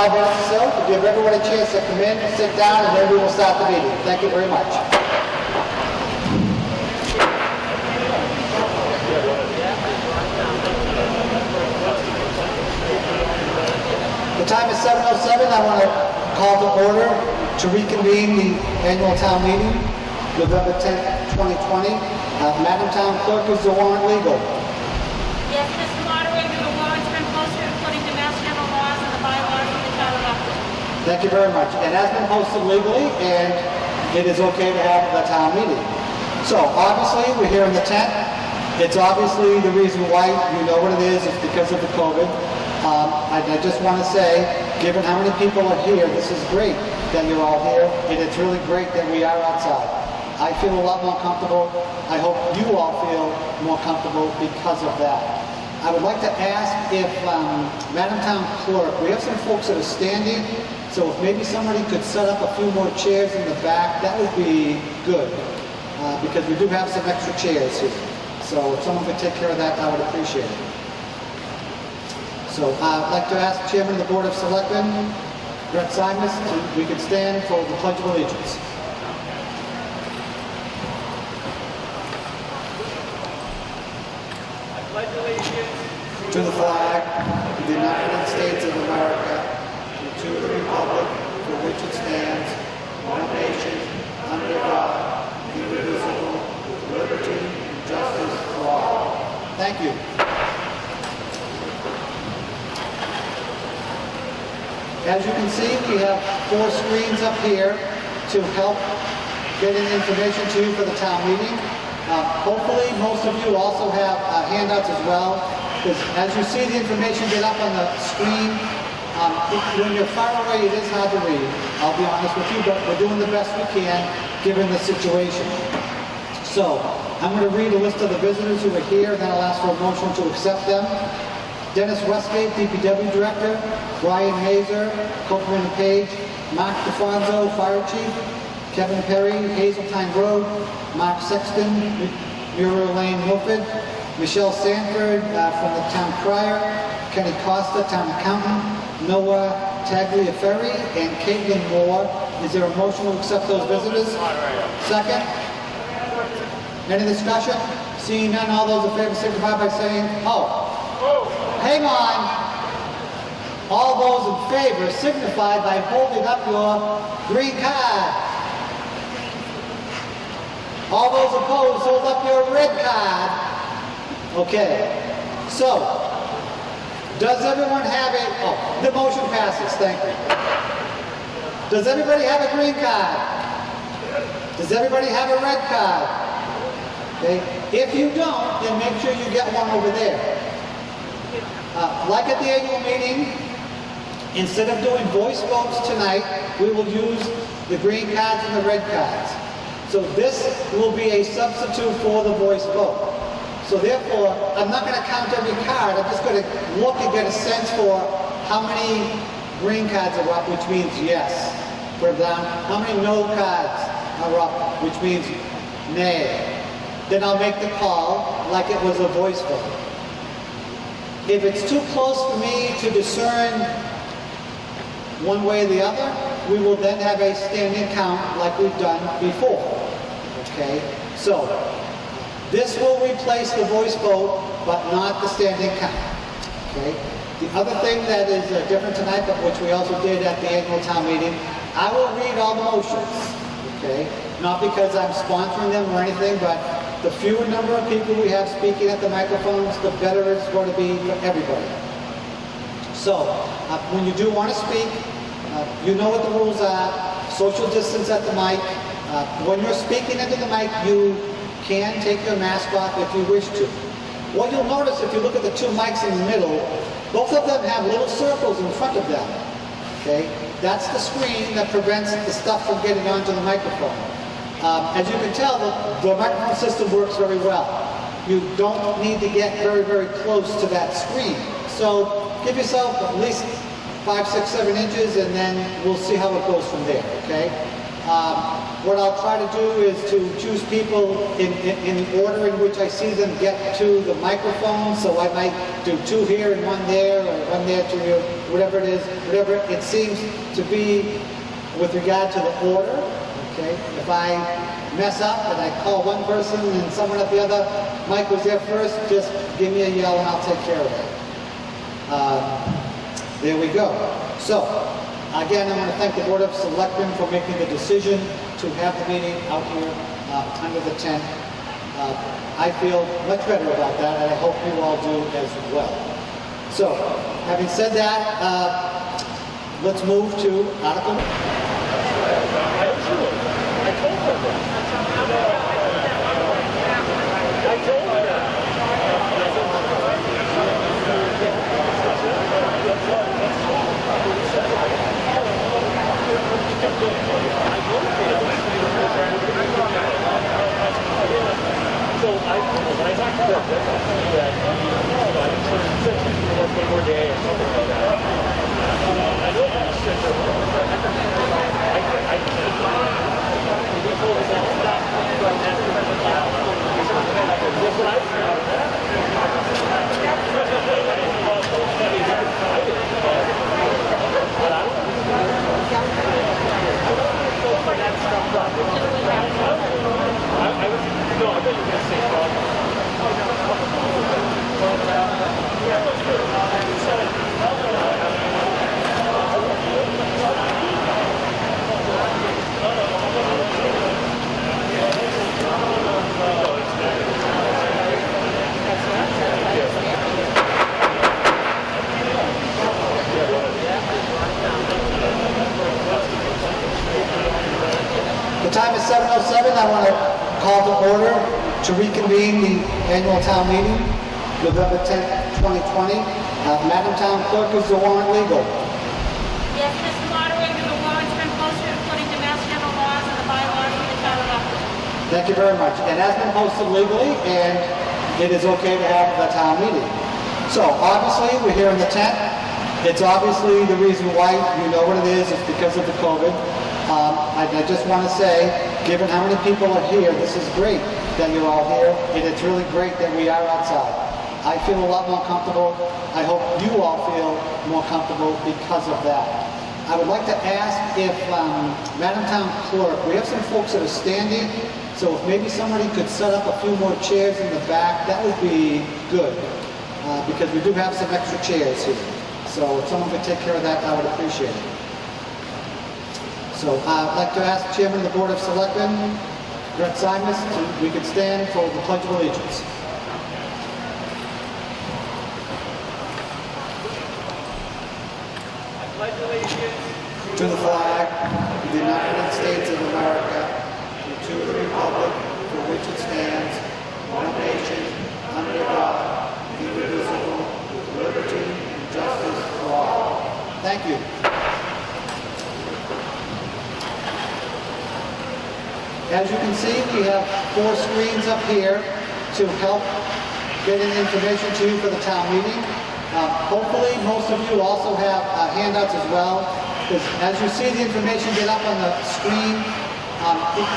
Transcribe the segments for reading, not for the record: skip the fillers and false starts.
5 minutes or so to give everyone a chance to come in, sit down, and then we will start the meeting. Thank you very much. The time is 7:07. I want to call to order to reconvene the annual town meeting, November 10th, 2020. Madam Town Clerk, is the warrant legal? Yes, Mr. Moderator, the warrant's been posted according to Mass General laws and the bylaws of the town of Upton. Thank you very much. It has been posted legally, and it is okay to have the town meeting. So, obviously, we're here on the 10th. It's obviously the reason why, you know what it is, it's because of the COVID. I just want to say, given how many people are here, this is great that you're all here, and it's really great that we are outside. I feel a lot more comfortable. I hope you all feel more comfortable because of that. I would like to ask if, Madam Town Clerk, we have some folks that are standing, so if maybe somebody could set up a few more chairs in the back, that would be good, because we do have some extra chairs here. So if someone could take care of that, I would appreciate it. So I'd like to ask Chairman of the Board of Selectmen, Brett Simus, we could stand for the Pledge of Allegiance. I pledge allegiance To the flag of the United States of America, and to the republic for which it stands, one nation, under God, indivisible, with liberty and justice for all. Thank you. As you can see, we have 4 screens up here to help getting information to you for the town meeting. Hopefully, most of you also have handouts as well, because as you see the information get up on the screen, when you're far away, it is hard to read. I'll be honest with you, but we're doing the best we can given the situation. So, I'm going to read a list of the visitors who are here, then I'll ask for a motion to accept them. Dennis Westgate, DPW Director, Brian Hazer, Copeland and Page, Mark DeFonso, Fire Chief, Kevin Perry, Hazeltine Road, Mark Sexton, Muriel Lane, Milford, Michelle Sanford from the Town Crier, Kenny Costa, Town Accountant, Noah Tagliaferri, and Caitlin Moore. Is there a motion to accept those visitors? Second? Any discussion? Seeing none, all those in favor signify by saying, oh. Hang on. All those in favor signify by holding up your green card. All those opposed, hold up your red card. Okay. So, does everyone have a... Oh, the motion passes. Thank you. Does everybody have a green card? Does everybody have a red card? Okay. If you don't, then make sure you get one over there. Like at the annual meeting, instead of doing voice votes tonight, we will use the green cards and the red cards. So this will be a substitute for the voice vote. So therefore, I'm not going to count every card. I'm just going to look and get a sense for how many green cards are up, which means yes. Put it down. How many no cards are up, which means nay. Then I'll make the call like it was a voice vote. If it's too close for me to discern one way or the other, we will then have a standing count like we've done before. Okay? So, this will replace the voice vote, but not the standing count. Okay? The other thing that is different tonight, but which we also did at the annual town meeting, I will read all the motions. Okay? Not because I'm sponsoring them or anything, but the fewer number of people we have speaking at the microphones, the better it's going to be for everybody. So, when you do want to speak, you know what the rules are. Social distance at the mic. When you're speaking into the mic, you can take your mask off if you wish to. What you'll notice if you look at the 2 mics in the middle, both of them have little circles in front of them. Okay? That's the screen that prevents the stuff from getting onto the microphone. As you can tell, the microphone system works very well. You don't need to get very, very close to that screen. So give yourself at least 5, 6, 7 inches, and then we'll see how it goes from there, okay? What I'll try to do is to choose people in order in which I see them get to the microphone. So I might do 2 here and 1 there, or 1 there, 2 here, whatever it is, whatever it seems to be with regard to the order. Okay? If I mess up and I call one person and someone at the other mic was there first, just give me a yell and I'll take care of it. There we go. So, again, I want to thank the Board of Selectmen for making the decision to have the meeting out here under the tent. I feel much better about that, and I hope you all do as well. So, having said that, let's move to Article. The time is 7:07. I want to call to order to reconvene the annual town meeting, November 10th, 2020. Madam Town Clerk, is the warrant legal? Yes, Mr. Moderator, the warrant's been posted according to Mass General laws and the bylaws of the town of Upton. Thank you very much. It has been posted legally, and it is okay to have the town meeting. So obviously, we're here in the tent. It's obviously the reason why you know what it is. It's because of the COVID. I just want to say, given how many people are here, this is great that you're all here, and it's really great that we are outside. I feel a lot more comfortable. I hope you all feel more comfortable because of that. I would like to ask if, Madam Town Clerk, we have some folks that are standing, so if maybe somebody could set up a few more chairs in the back, that would be good, because we do have some extra chairs here. So if someone could take care of that, I would appreciate it. So I'd like to ask Chairman of the Board of Selectmen, Brett Simus, we could stand for the Pledge of Allegiance. I pledge allegiance To the flag of the United States of America, and to the republic for which it stands, one nation, under God, indivisible, with liberty and justice for all. Thank you. As you can see, we have 4 screens up here to help getting information to you for the town meeting. Hopefully, most of you also have handouts as well, because as you see the information get up on the screen,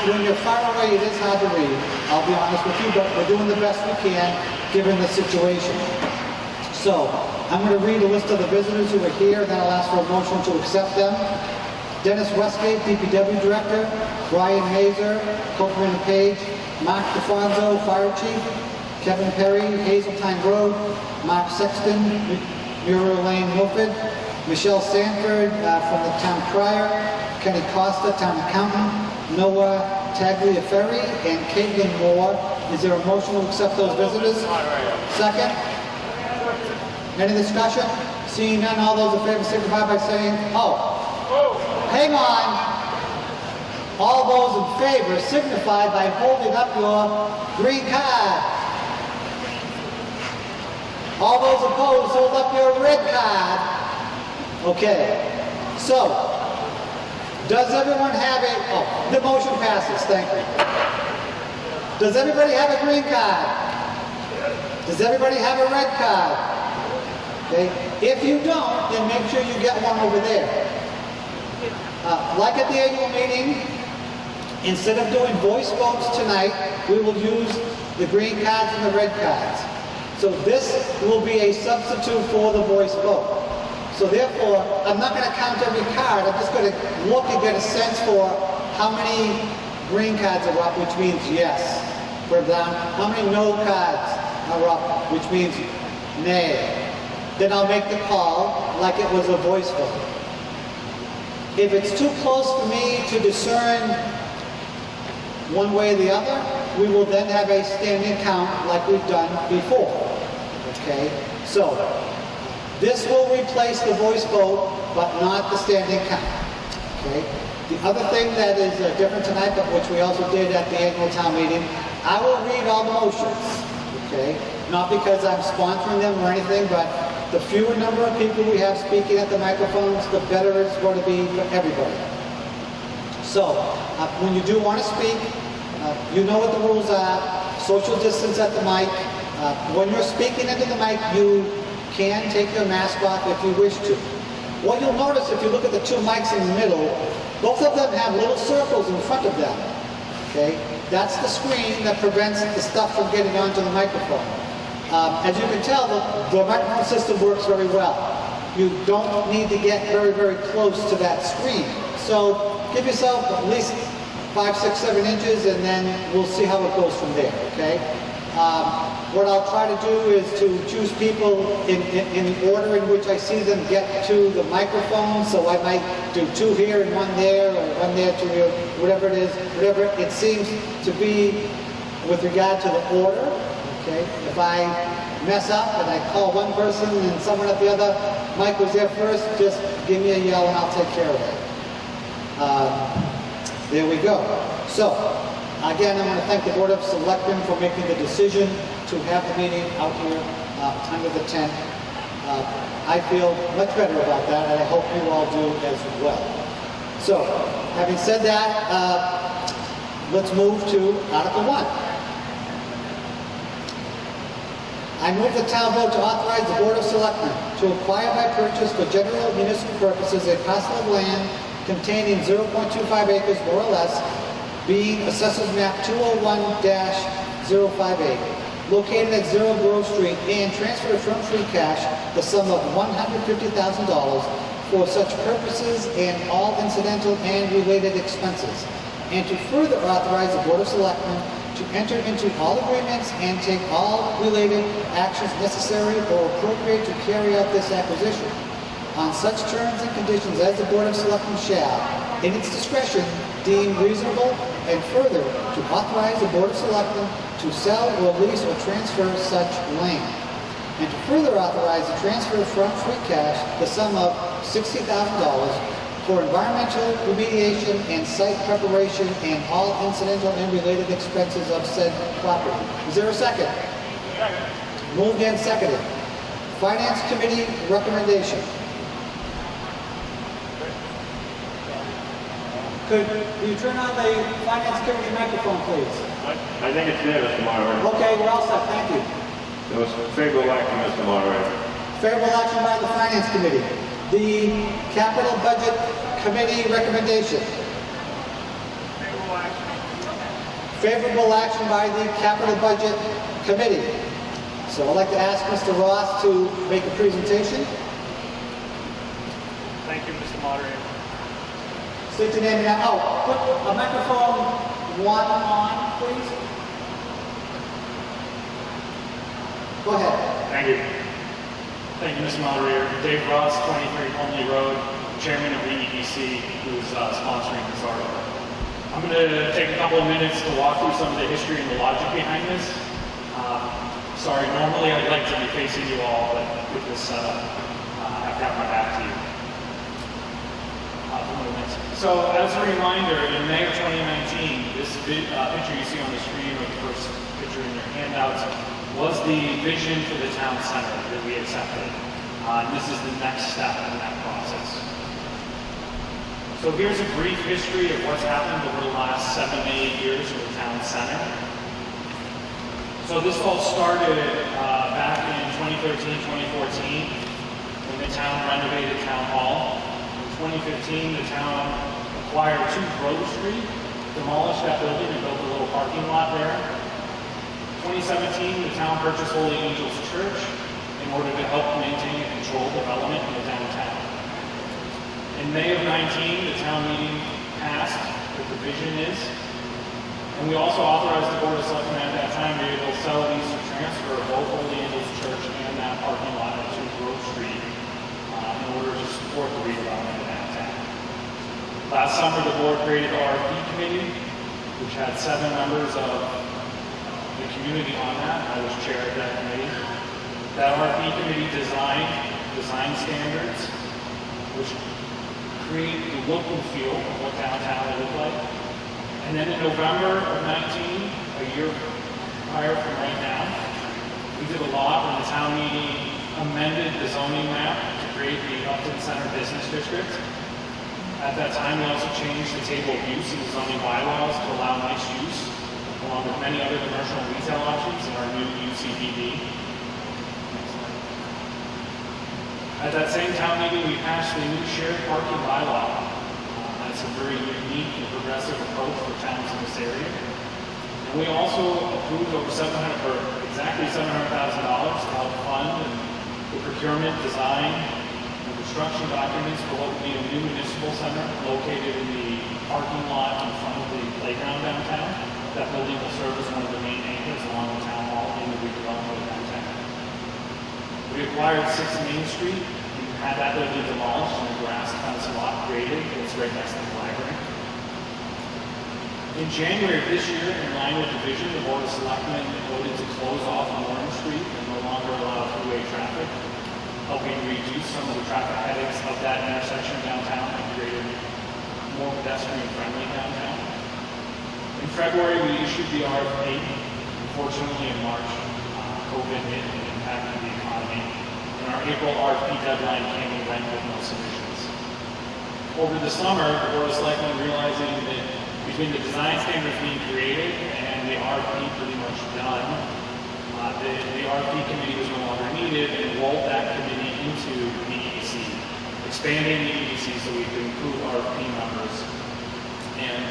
when you're far away, it is hard to read. I'll be honest with you, but we're doing the best we can given the situation. So, I'm going to read a list of the visitors who are here, then I'll ask for a motion to accept them. Dennis Westgate, DPW Director, Brian Mazer, Copeland and Page, Mark DeFonso, Fire Chief, Kevin Perry, Hazeltine Road, Mark Sexton, Muriel Lane, Milford, Michelle Sanford from the Town Crier, Kenny Costa, Town Accountant, Noah Tagliaferri, and Caitlin Moore. Is there a motion to accept those visitors? Second? Any discussion? Seeing none, all those in favor signify by saying, oh. Hang on. All those in favor signify by holding up your green card. All those opposed, hold up your red card. Okay. So, does everyone have a, oh, the motion passes, thank you. Does everybody have a green card? Does everybody have a red card? Okay. If you don't, then make sure you get one over there. Like at the annual meeting, Instead of doing voice votes tonight, we will use the green cards and the red cards. So this will be a substitute for the voice vote. So therefore, I'm not going to count every card. I'm just going to look and get a sense for how many green cards are up, which means yes. Put them down. How many no cards are up, which means nay. Then I'll make the call like it was a voice vote. If it's too close for me to discern one way or the other, we will then have a standing count like we've done before. Okay? So, this will replace the voice vote, but not the standing count. Okay? The other thing that is different tonight, but which we also did at the annual town meeting, I will read all the motions. Okay? Not because I'm sponsoring them or anything, but the fewer number of people we have speaking at the microphones, the better it's going to be for everybody. So, when you do want to speak, you know what the rules are. Social distance at the mic. When you're speaking into the mic, you can take your mask off if you wish to. What you'll notice if you look at the two mics in the middle, both of them have little circles in front of them. Okay? That's the screen that prevents the stuff from getting onto the microphone. As you can tell, the microphone system works very well. You don't need to get very, very close to that screen. So give yourself at least 5, 6, 7 inches, and then we'll see how it goes from there, okay? What I'll try to do is to choose people in the order in which I see them get to the microphone. So I might do 2 here and 1 there, or 1 there, 2 here, whatever it is, whatever it seems to be with regard to the order, okay? If I mess up and I call one person and someone at the other mic was there first, just give me a yell and I'll take care of it. There we go. So, again, I want to thank the Board of Selectmen for making the decision to have the meeting out here under the tent. I feel much better about that, and I hope you all do as well. So, having said that, let's move to Article 1. I move the town vote to authorize the Board of Selectmen to acquire by purchase for general municipal purposes a parcel of land containing 0.25 acres more or less, being Assessors Map 201-058, located at 0 Grove Street, and transfer from free cash the sum of $150,000 for such purposes and all incidental and related expenses, and to further authorize the Board of Selectmen to enter into all agreements and take all related actions necessary or appropriate to carry out this acquisition, on such terms and conditions as the Board of Selectmen shall, in its discretion, deem reasonable, and further, to authorize the Board of Selectmen to sell or lease or transfer such land, and to further authorize the transfer from free cash the sum of $60,000 for environmental remediation and site preparation and all incidental and related expenses of said property. Is there a second? Second. Moved and seconded. Finance Committee recommendation. Could you turn on the Finance Committee microphone, please? I think it's there, Mr. Moderator. Okay, we're all set. Thank you. There was favorable action, Mr. Moderator. Favorable action by the Finance Committee. The Capital Budget Committee recommendation. Favorable action by the Capital Budget Committee. So I'd like to ask Mr. Ross to make a presentation. Thank you, Mr. Moderator. State your name now. Oh, put a microphone 1 on, please. Go ahead. Thank you. Thank you, Mr. Moderator. Dave Ross, 23 Homely Road, Chairman of the EDC, who's sponsoring this article. I'm going to take a couple of minutes to walk through some of the history and the logic behind this. Sorry, normally I'd like to be facing you all, but with this setup, I've got my back to you. So, as a reminder, in May of 2019, this picture you see on the screen, or the first picture in your handouts, was the vision for the town center that we accepted. This is the next step in that process. So here's a brief history of what's happened over the last 7 to 8 years for the town center. So this all started back in 2013, 2014, when the town renovated Town Hall. In 2015, the town acquired 2 Grove Street demolished that building and built a little parking lot there. 2017, the town purchased Holy Angels Church in order to help maintain and control development in the downtown. In May of 19, the town meeting passed what the vision is, and we also authorized the Board of Selectmen at that time to be able to sell these or transfer both Holy Angels Church and that parking lot to Grove Street in order to support the redevelopment of downtown. Last summer, the board created the RFP committee, which had 7 members of the community on that. I was chair of that committee. That RFP committee designed design standards, which create the look and feel of what downtown will look like. And then in November of 19, a year prior from right now, we did a lot when the town meeting amended the zoning map to create the Upton Center Business District. At that time, we also changed the table of use in the zoning bylaws to allow mixed use, along with many other commercial and retail options in our new UCBD. At that same town meeting, we passed the new shared parking bylaw. That's a very unique and progressive approach for towns in this area. And we also approved over exactly $700,000 to help fund the procurement, design, and construction documents for what would be a new municipal center located in the parking lot in front of the playground downtown. That building will serve as one of the main anchors along the town hall in the redevelopment of downtown. We acquired 6 Main Street. We had that building demolished and the grass fence lot created. It's right next to the library. In January of this year, in line with the vision, the Board of Selectmen voted to close off Warren Street and no longer allow throughway traffic, helping reduce some of the traffic headaches of that intersection downtown and create a more pedestrian-friendly downtown. In February, we issued the RFP. Unfortunately, in March, COVID hit and impacted the economy, and our April RFP deadline came and went with no submissions. Over the summer, the Board of Selectmen realizing that between the design standards being created and the RFP pretty much done, the RFP committee was no longer needed and rolled that committee into the EDC, expanding the EDC so we could include RFP members and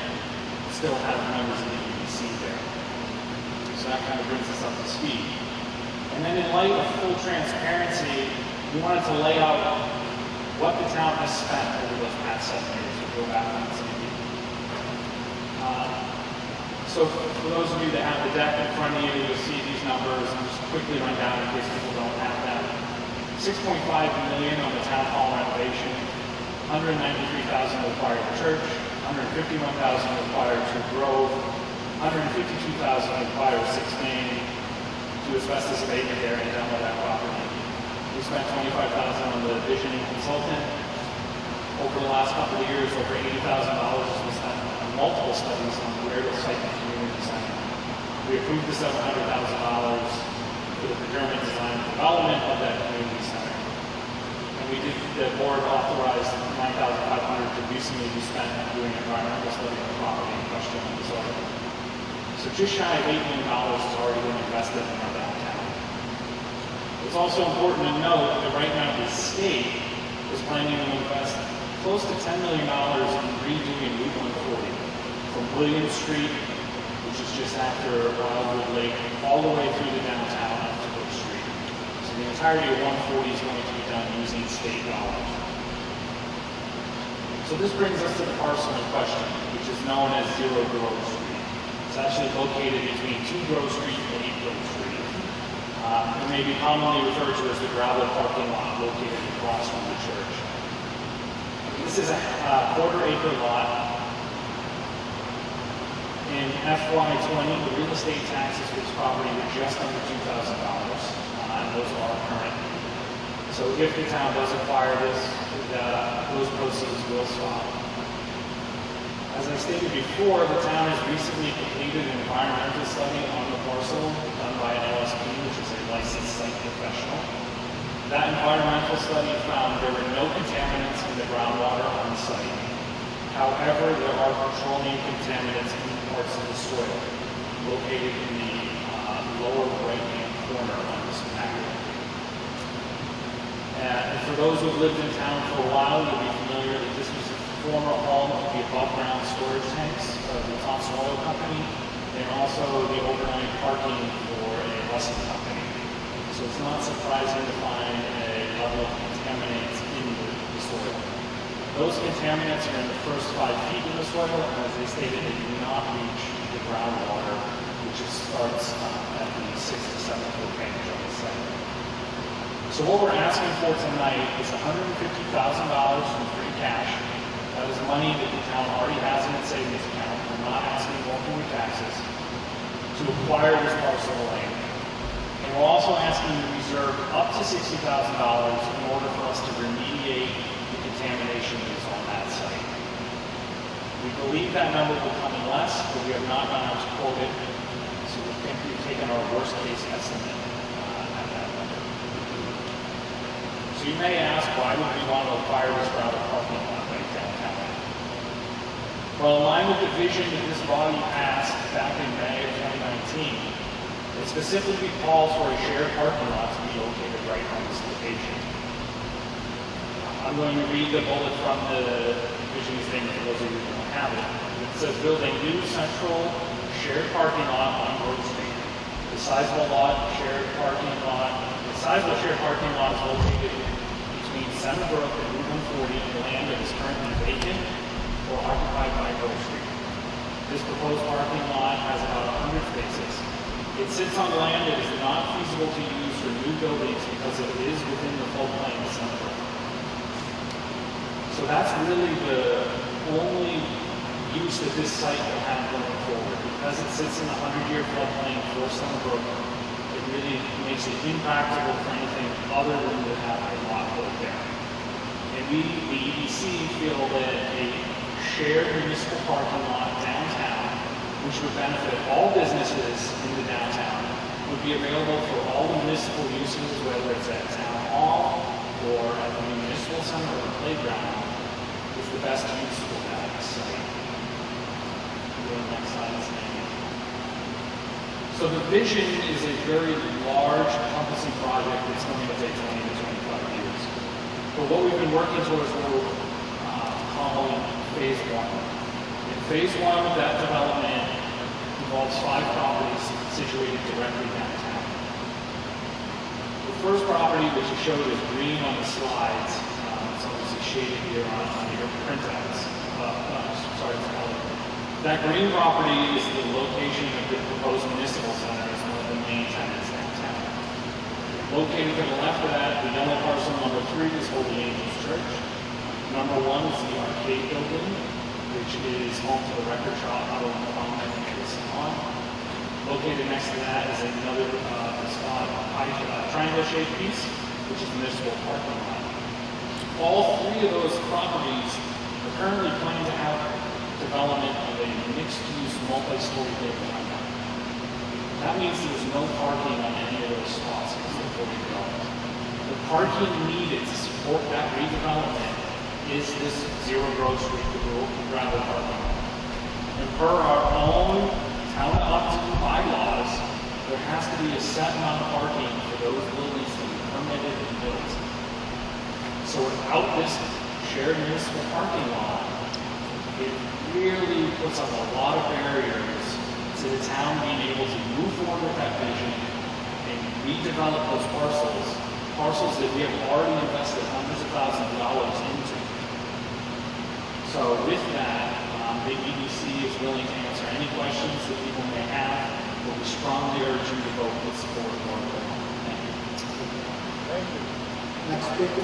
still have members of the EDC there. So that kind of brings us up to speed. And then in light of full transparency, we wanted to lay out what the town has spent over those past 7 years. We'll go back on this maybe. So for those of you that have the deck in front of you, you'll see these numbers. I'll just quickly run down in case people don't have them. $6.5 million on the town hall renovation, $193,000 required to church, $151,000 required to Grove, $152,000 required to 6 Main, to asbestos abatement there and demo that property. We spent $25,000 on the visioning consultant. Over the last couple of years, over $80,000 was spent on multiple studies on where to site the community center. We approved the $700,000 for the procurement, design, and development of that community center. And we did, the board authorized $9,500 to recently be spent doing an environmental study on the property in question on the site. So just shy of $8 million has already been invested in our downtown. It's also important to note that right now the state is planning to invest close to $10 million in redoing Route 140 from William Street, which is just after Wildwood Lake, all the way through the downtown up to Brook Street. So the entirety of 140 is going to be done using state dollars. So this brings us to the parcel in question, which is known as 0 Grove Street. It's actually located between 2 Grove Street and 8 Grove Street. It may be commonly referred to as the gravel parking lot located across from the church. This is a quarter-acre lot. In FY20, the real estate taxes for this property were just under $2,000, and those are current. So if the town does acquire this, those proceeds will stop. As I stated before, the town has recently completed an environmental study on the parcel done by an LSP, which is a licensed site professional. That environmental study found there were no contaminants in the groundwater on the site. However, there are petroleum contaminants in parts of the soil located in the lower right-hand corner on this map. And for those who have lived in town for a while, you'll be familiar that this was former home of the above-ground storage tanks of the Thompson Oil Company, and also the overnight parking for a Wesson company. So it's not surprising to find a level of contaminants in the soil. Those contaminants are in the first 5 feet of the soil, and as they stated, they do not reach the groundwater, which starts at the 6 to 7 foot range on the site. So what we're asking for tonight is $150,000 from free cash. That is money that the town already has in its savings account. We're not asking more for taxes to acquire this parcel of land. And we're also asking to reserve up to $60,000 in order for us to remediate the contamination that is on that site. We believe that number will come in less, but we have not gone out to quote it, so we think we've taken our worst case estimate at that number. So you may ask, why would we want to acquire this gravel parking lot right downtown? Well, in line with the vision that this body passed back in May of 2019, it specifically calls for a shared parking lot to be located right on this location. I'm going to read the bullet from the vision statement for those of you who don't have it. It says, build a new central shared parking lot on Grove Street. The sizable shared parking lot is located between Sennenbrook and Route 140 on land that is currently vacant or occupied by Grove Street. This proposed parking lot has about 100 spaces. It sits on land that is not feasible to use for new buildings because it is within the floodplain of Sennenbrook. So that's really the only use that this site will have going forward. Because it sits in the 100-year floodplain for Sennenbrook, it really makes it impractical for anything other than to have a lot built there. And we, the EDC, feel that a shared municipal parking lot downtown, which would benefit all businesses in the downtown, would be available for all the municipal uses, whether it's at town hall or at the municipal center or the playground, is the best use for that site. Go to the next slide. So the vision is a very large, encompassing project that's going to take 20 to 25 years. But what we've been working towards, we're calling phase 1. In phase 1 of that development involves 5 properties situated directly downtown. The first property, which is showed as green on the slides, it's obviously shaded here on your printouts. Sorry, it's colored. That green property is the location of the proposed municipal center as one of the main tenants downtown. Located to the left of that, the yellow parcel number 3 is Holy Angels Church. Number 1 is the arcade building, which is home to the record shop out on the common salon. Located next to that is another triangle-shaped piece, which is the municipal parking lot. All 3 of those properties are currently planning to have development of a mixed-use, multi-story building. That means there's no parking on any of those spots because they're fully developed. The parking needed to support that redevelopment is this Zero Grove Street gravel parking. And per our own town of Upton bylaws, there has to be a set amount of parking for those buildings to be permitted and built. So without this shared municipal parking lot, it really puts up a lot of barriers to the town being able to move forward with that vision and redevelop those parcels that we have already invested hundreds of thousands of dollars into. So with that, the EDC is willing to answer any questions that people may have, but we strongly urge you to vote with support of our bill. Thank you. Thank you. Next speaker.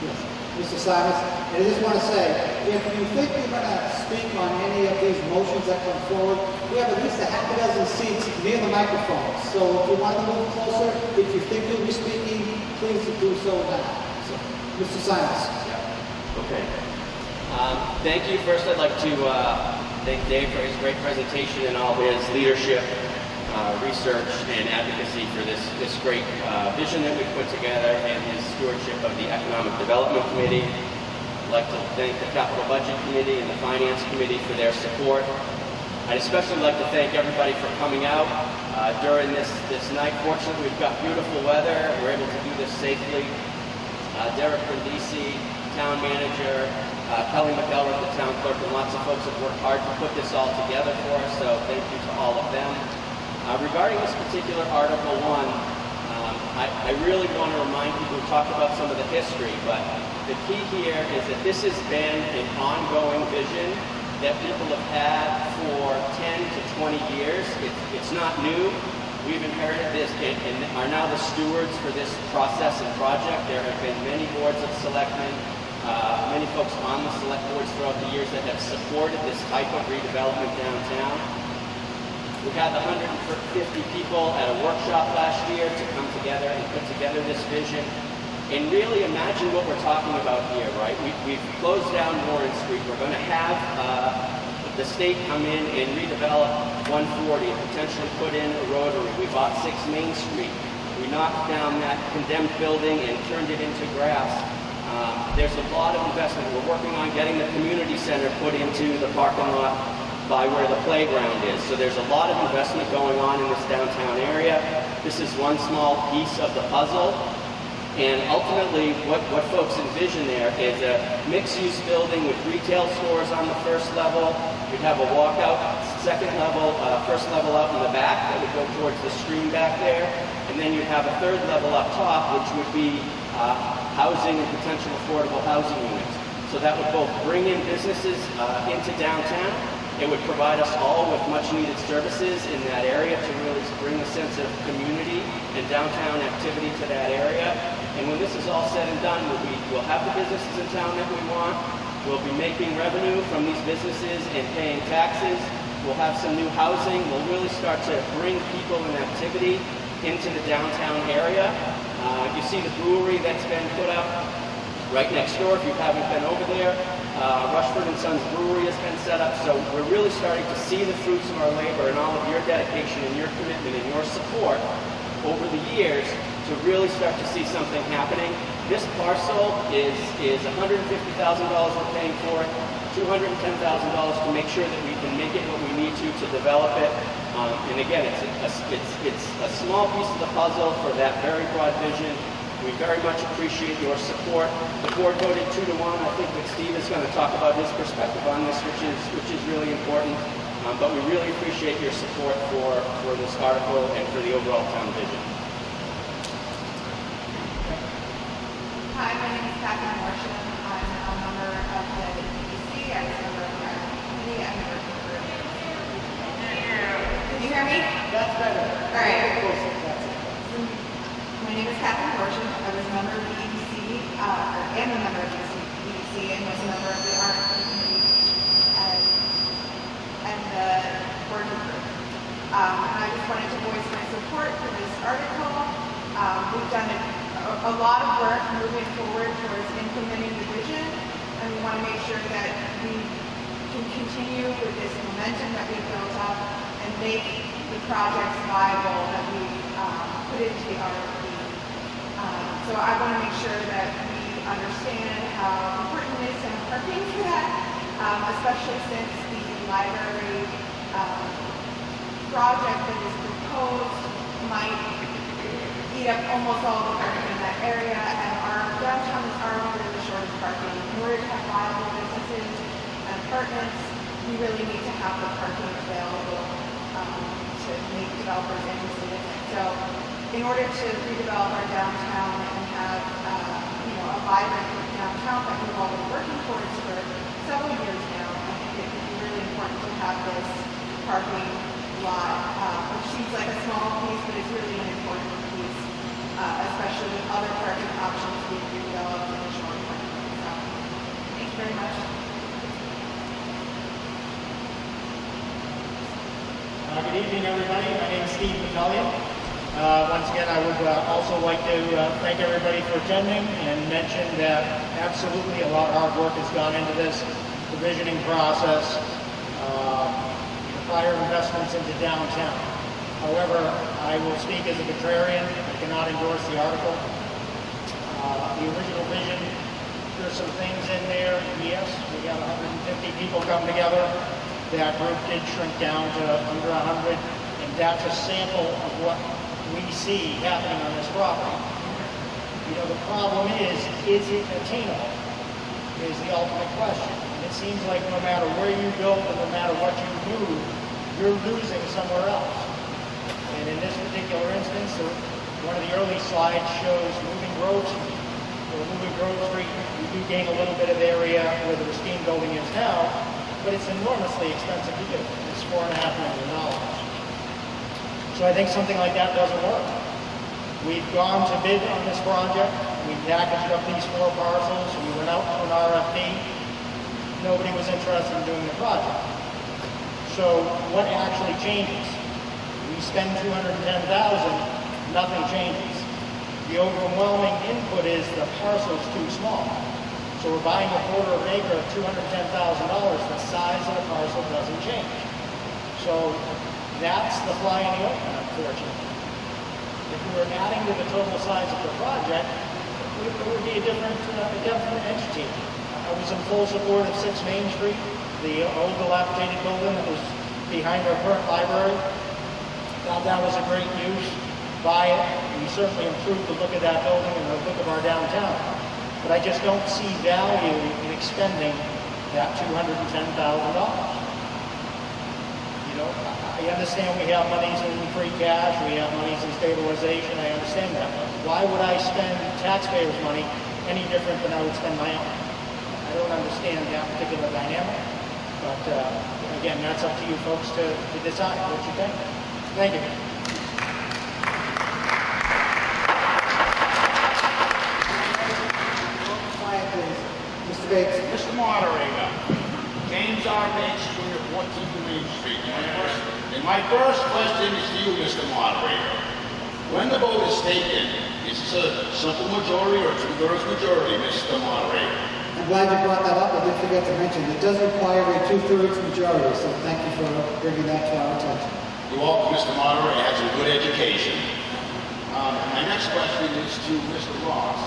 Yes. Mr. Simons, and I just want to say, if you think you're going to speak on any of these motions that come forward, we have at least a half a dozen seats near the microphone. So if you want to move closer, if you think you'll be speaking, please do so now. So, Mr. Simons. Yeah. Okay. Thank you. First, I'd like to thank Dave for his great presentation and all his leadership, research, and advocacy for this great vision that we've put together and his stewardship of the Economic Development Committee. I'd like to thank the Capital Budget Committee and the Finance Committee for their support. I'd especially like to thank everybody for coming out during this night. Fortunately, we've got beautiful weather. We're able to do this safely. Derek Brindisi, town manager, Kelly McElrath, the town clerk, and lots of folks have worked hard to put this all together for us, so thank you to all of them. Regarding this particular Article 1, I really want to remind people, we talked about some of the history, but the key here is that this has been an ongoing vision that people have had for 10 to 20 years. It's not new. We've inherited this and are now the stewards for this process and project. There have been many boards of selectmen, many folks on the select boards throughout the years that have supported this type of redevelopment downtown. We had 150 people at a workshop last year to come together and put together this vision. And really imagine what we're talking about here, right? We've closed down Warren Street. We're going to have the state come in and redevelop 140 and potentially put in a rotary. We bought 6 Main Street. We knocked down that condemned building and turned it into grass. There's a lot of investment. We're working on getting the community center put into the parking lot by where the playground is. So there's a lot of investment going on in this downtown area. This is one small piece of the puzzle. And ultimately, what folks envision there is a mixed-use building with retail stores on the first level. You'd have a walkout, second level, first level out in the back that would go towards the stream back there. And then you'd have a third level up top, which would be housing and potential affordable housing units. So that would both bring in businesses into downtown. It would provide us all with much needed services in that area to really bring a sense of community and downtown activity to that area. And when this is all said and done, we'll have the businesses in town that we want. We'll be making revenue from these businesses and paying taxes. We'll have some new housing. We'll really start to bring people and activity into the downtown area. You see the brewery that's been put up right next door if you haven't been over there. Rushford & Sons Brewery has been set up, so we're really starting to see the fruits of our labor and all of your dedication and your commitment and your support over the years to really start to see something happening. This parcel is $150,000 we're paying for it, $210,000 to make sure that we can make it what we need to develop it. And again, it's a small piece of the puzzle for that very broad vision. We very much appreciate your support. The board voted 2-1. I think that Steve is going to talk about his perspective on this, which is really important. But we really appreciate your support for this article and for the overall town vision. Hi, my name is Catherine Marshall. I'm a member of the EDC. I'm a member of the Art Committee. I'm working group. Can you hear me? That's better. All right. My name is Catherine Marshall. I was a member of the EDC, am a member of the EDC, and was a member of the Art Committee and the working group. And I just wanted to voice my support for this article. We've done a lot of work moving forward towards implementing the vision, and we want to make sure that we can continue with this momentum that we've built up and make the projects viable that we've put into the RFP. So I want to make sure that we understand how important it is to have parking for that, especially since the library project that is proposed might eat up almost all the parking in that area, and our downtown is already really short of parking. In order to have viable businesses and apartments, we really need to have the parking available to make developers interested in it. So in order to redevelop our downtown and have a vibrant downtown that we've all been working towards for several years now, I think it would be really important to have this parking lot, which seems like a small piece, but it's really an important piece, especially with other parking options being redeveloped in the short term. So, thank you very much. Good evening, everybody. My name is Steve Battaglia. Once again, I would also like to thank everybody for attending and mention that absolutely a lot of hard work has gone into this, the visioning process, the prior investments into downtown. However, I will speak as a contrarian. I cannot endorse the article. The original vision, there's some things in there. Yes, we got 150 people come together. That group did shrink down to under 100, and that's a sample of what we see happening on this property. The problem is it attainable? Is the ultimate question. And it seems like no matter where you build and no matter what you move, you're losing somewhere else. And in this particular instance, one of the early slides shows moving Grove Street. Moving Grove Street, you do gain a little bit of area where the Rustine building is now, but it's enormously expensive to do. It's $4.5 million. So I think something like that doesn't work. We've gone to bid on this project. We packaged up these 4 parcels. We went out to an RFP. Nobody was interested in doing the project. So what actually changes? We spend $210,000, nothing changes. The overwhelming input is the parcel's too small. So we're buying a quarter of an acre of $210,000. The size of the parcel doesn't change. So that's the fly in the ointment, unfortunately. If we were adding to the total size of the project, it would be a different entity. I was in full support of 6 Main Street, the old dilapidated building that was behind our current library. Thought that was a great use. Buy it. We certainly improved the look of that building and the look of our downtown. But I just don't see value in expending that $210,000. I understand we have monies in free cash, we have monies in stabilization, I understand that. But why would I spend taxpayers' money any different than I would spend my own? I don't understand that particular dynamic. But again, that's up to you folks to decide what you think. Thank you. Mr. Bates. Mr. Moderator, James R. Bates, Jr., 14th Main Street. And my first question is to you, Mr. Moderator. When the vote is taken, is this a simple majority or 2/3 majority, Mr. Moderator? I'm glad you brought that up. I did forget to mention, it does require a 2/3 majority, so thank you for bringing that to our attention. You're welcome, Mr. Moderator. He has a good education. My next question is to Mr. Ross.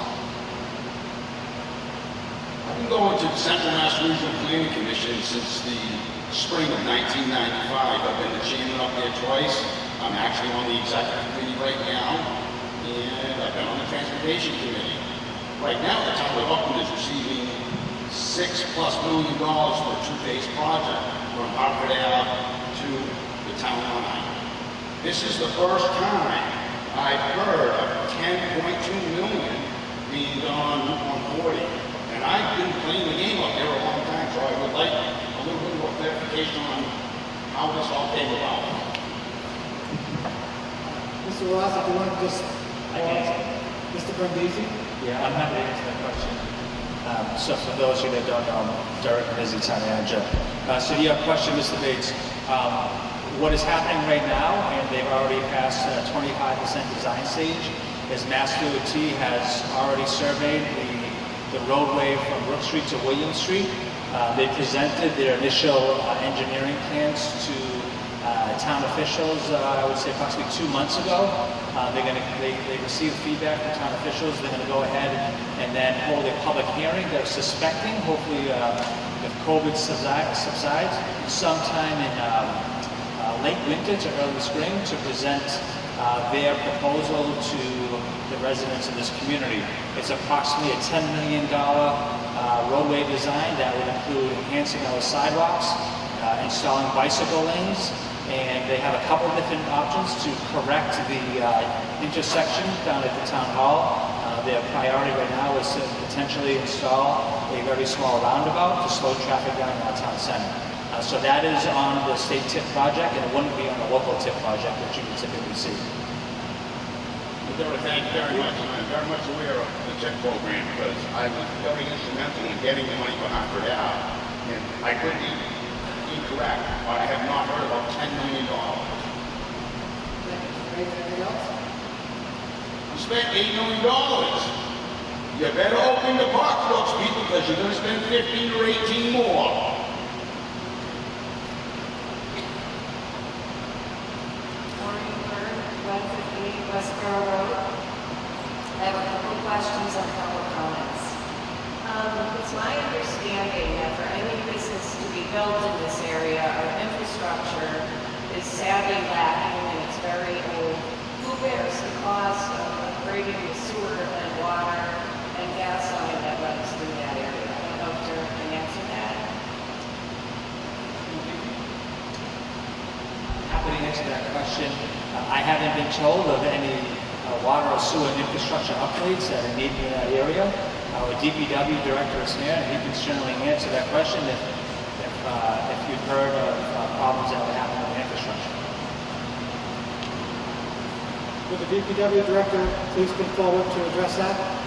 I've been going to the Central Mass Regional Planning Commission since the spring of 1995. I've been the chairman up there twice. I'm actually on the executive committee right now, and I've been on the transportation committee. Right now, the town of Upton is receiving $6+ million for a 2-phase project from Hartford Ave to the town line. This is the first time I've heard of $10.2 million being done on 40. And I've been playing the game up there a long time, so I would like a little bit more clarification on how this all came about. Mr. Ross, if you want to just... Mr. Brindisi? Yeah, I'm happy to answer that question. So for those of you that don't know, I'm Derek Brindisi, town manager. So to your question, Mr. Bates, what is happening right now, and they've already passed 25% design stage, is Mass DOT has already surveyed the roadway from Brook Street to William Street. They presented their initial engineering plans to town officials, I would say approximately 2 months ago. They received feedback from town officials. They're going to go ahead and then hold a public hearing. They're suspecting, hopefully if COVID subsides, sometime in late winter to early spring to present their proposal to the residents of this community. It's approximately a $10 million roadway design that would include enhancing our sidewalks, installing bicycle lanes, and they have a couple of different options to correct the intersection down at the town hall. Their priority right now is to potentially install a very small roundabout to slow traffic down in our town center. So that is on the state TIP project, and it wouldn't be on the local TIP project, which you would typically see. Thank you very much. I'm very much aware of the TIP program because I was very instrumental in getting the money for Hartford Ave. And I could be incorrect, but I have not heard about $10 million. Anything else? You spent $8 million. You better open the pocketbooks, people, because you're going to spend 15 or 18 more. Westboro Road. I have a couple of questions and a couple of comments. It's my understanding that for any business to be built in this area, our infrastructure is sadly lacking and it's very old. Who bears the cost of upgrading the sewer and water question. I haven't been told of any water or sewer infrastructure upgrades that are needed in that area. Our DPW director is here, and he can certainly answer that question if you've heard of problems that would happen with the infrastructure. Would the DPW director please come forward to address that?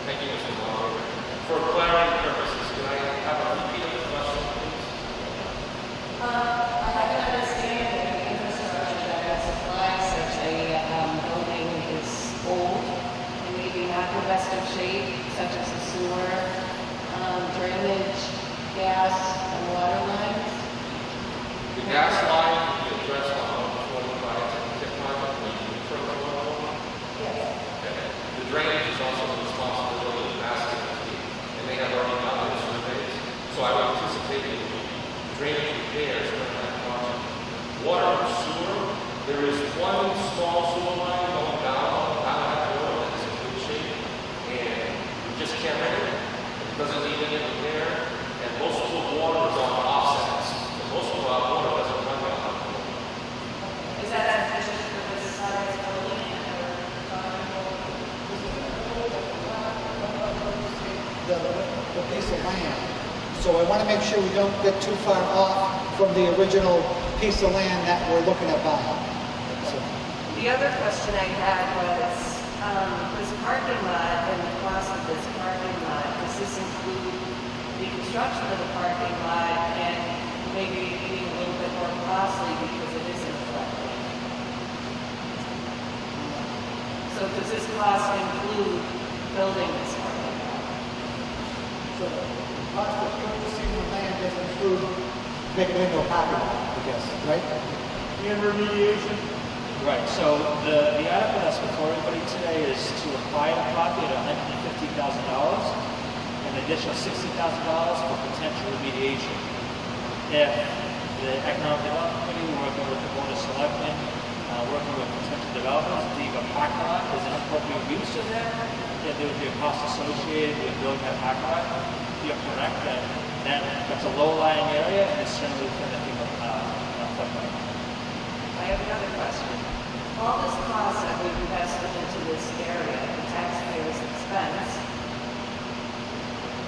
Thank you, Mr. Walker. For clarity purposes, can I have a repeat of the question, please? I have an understanding that the infrastructure that supplies such a building is old and maybe not the best of shape, such as the sewer, drainage, gas, and water lines. The gas line will be addressed on 45 tip line when you refer to one. Yes. Okay. The drainage is also the responsibility of Massachusetts, and they have already done their surveys. So I would anticipate that the drainage repairs for that project. Water and sewer, there is one small sewer line going down that water that is in good shape, and we just can't rent it. It doesn't need any repair, and most of the water is on offsets. So most of our water doesn't run down. Is that sufficient for this size building or? The piece of land. So I want to make sure we don't get too far off from the original piece of land that we're looking at buying. So, The other question I had was, this parking lot and the cost of this parking lot, does this include the construction of the parking lot and maybe being a little bit more costly because it isn't floodplain? So does this cost include building this parking lot? so the cost of purchasing the land doesn't include making it into a parking lot, I guess, right? And remediation. Right, so the article that's before everybody today is to acquire the property at $150,000, an additional $60,000 for potential remediation. If the Economic Development Committee, working with the Board of Selectmen, working with potential developers, deem a parking lot is an appropriate use of that, if there would be a cost associated with building that parking lot, you're correct, that's a low-lying area and it's certainly within the floodplain. I have another question. All this cost that we've invested into this area, the taxpayers' expense,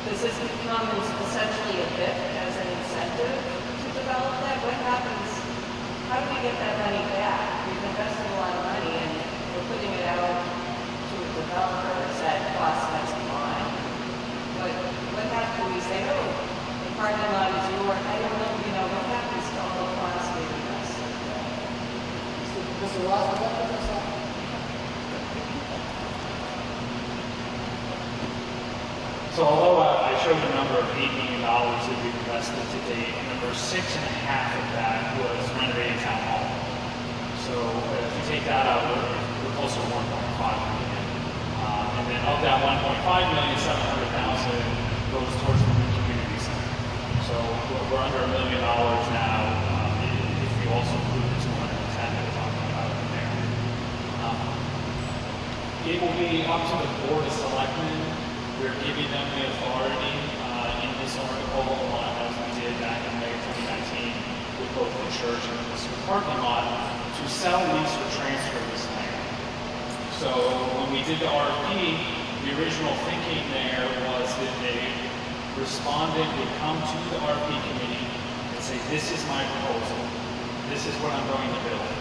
does this become essentially a bit as an incentive to develop that? What happens? How do we get that money back? We've invested a lot of money and we're putting it out to a developer that cost us fine. But what happens? We say, oh, the parking lot is yours. I don't know, what happens to all the costs we've invested? Mr. Ross, would that address that? So although I showed the number of $8 million that we've invested to date, number 6.5 of that was renovating town hall. So if you take that out, we're closer to 1.5 million. And then of that 1.5 million, 700,000 goes towards the community center. So we're under $1 million now, if you also include the 210 that we're talking about in there. It will be up to the Board of Selectmen. We're giving them the authority in this article, as we did back in May 2019, with both the church and the parking lot, to sell, lease, or transfer this land. So when we did the RFP, the original thinking there was that the respondent would come to the RFP committee and say, this is my proposal. This is what I'm going to build.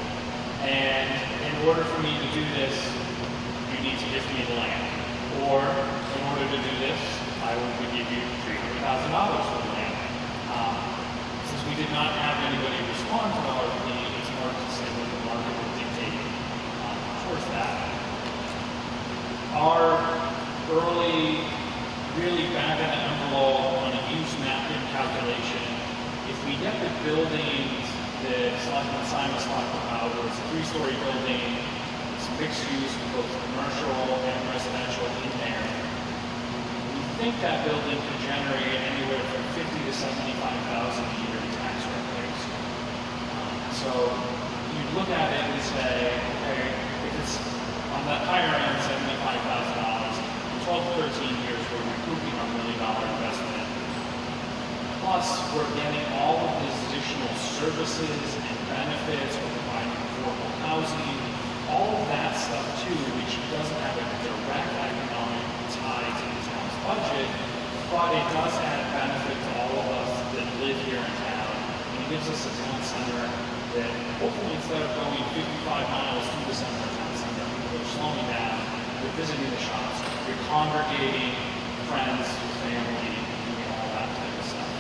And in order for me to do this, you need to give me the land. Or, in order to do this, I will give you $300,000 for the land. Since we did not have anybody respond to the RFP, it's hard to say what the market would dictate towards that. Our early, really back in the envelope on a use mapping calculation, if we get the buildings that Selectman Simon talked about, where it's a 3-story building, it's mixed use, both commercial and residential in there. We think that building could generate anywhere from 50 to 75,000 a year in tax revenues. So you'd look at it and say, okay, if it's on the higher end, $75,000, in 12 to 13 years, we're recouping our $1 million investment. Plus, we're getting all of these additional services and benefits, we're providing affordable housing, all of that stuff too, which doesn't have a direct economic tie to the town's budget, but it does add benefit to all of us that live here in town. And it gives us a town center that hopefully instead of going 55 miles to the center of town center, we're slowing down, we're visiting the shops, you're congregating friends, family, doing all that type of stuff.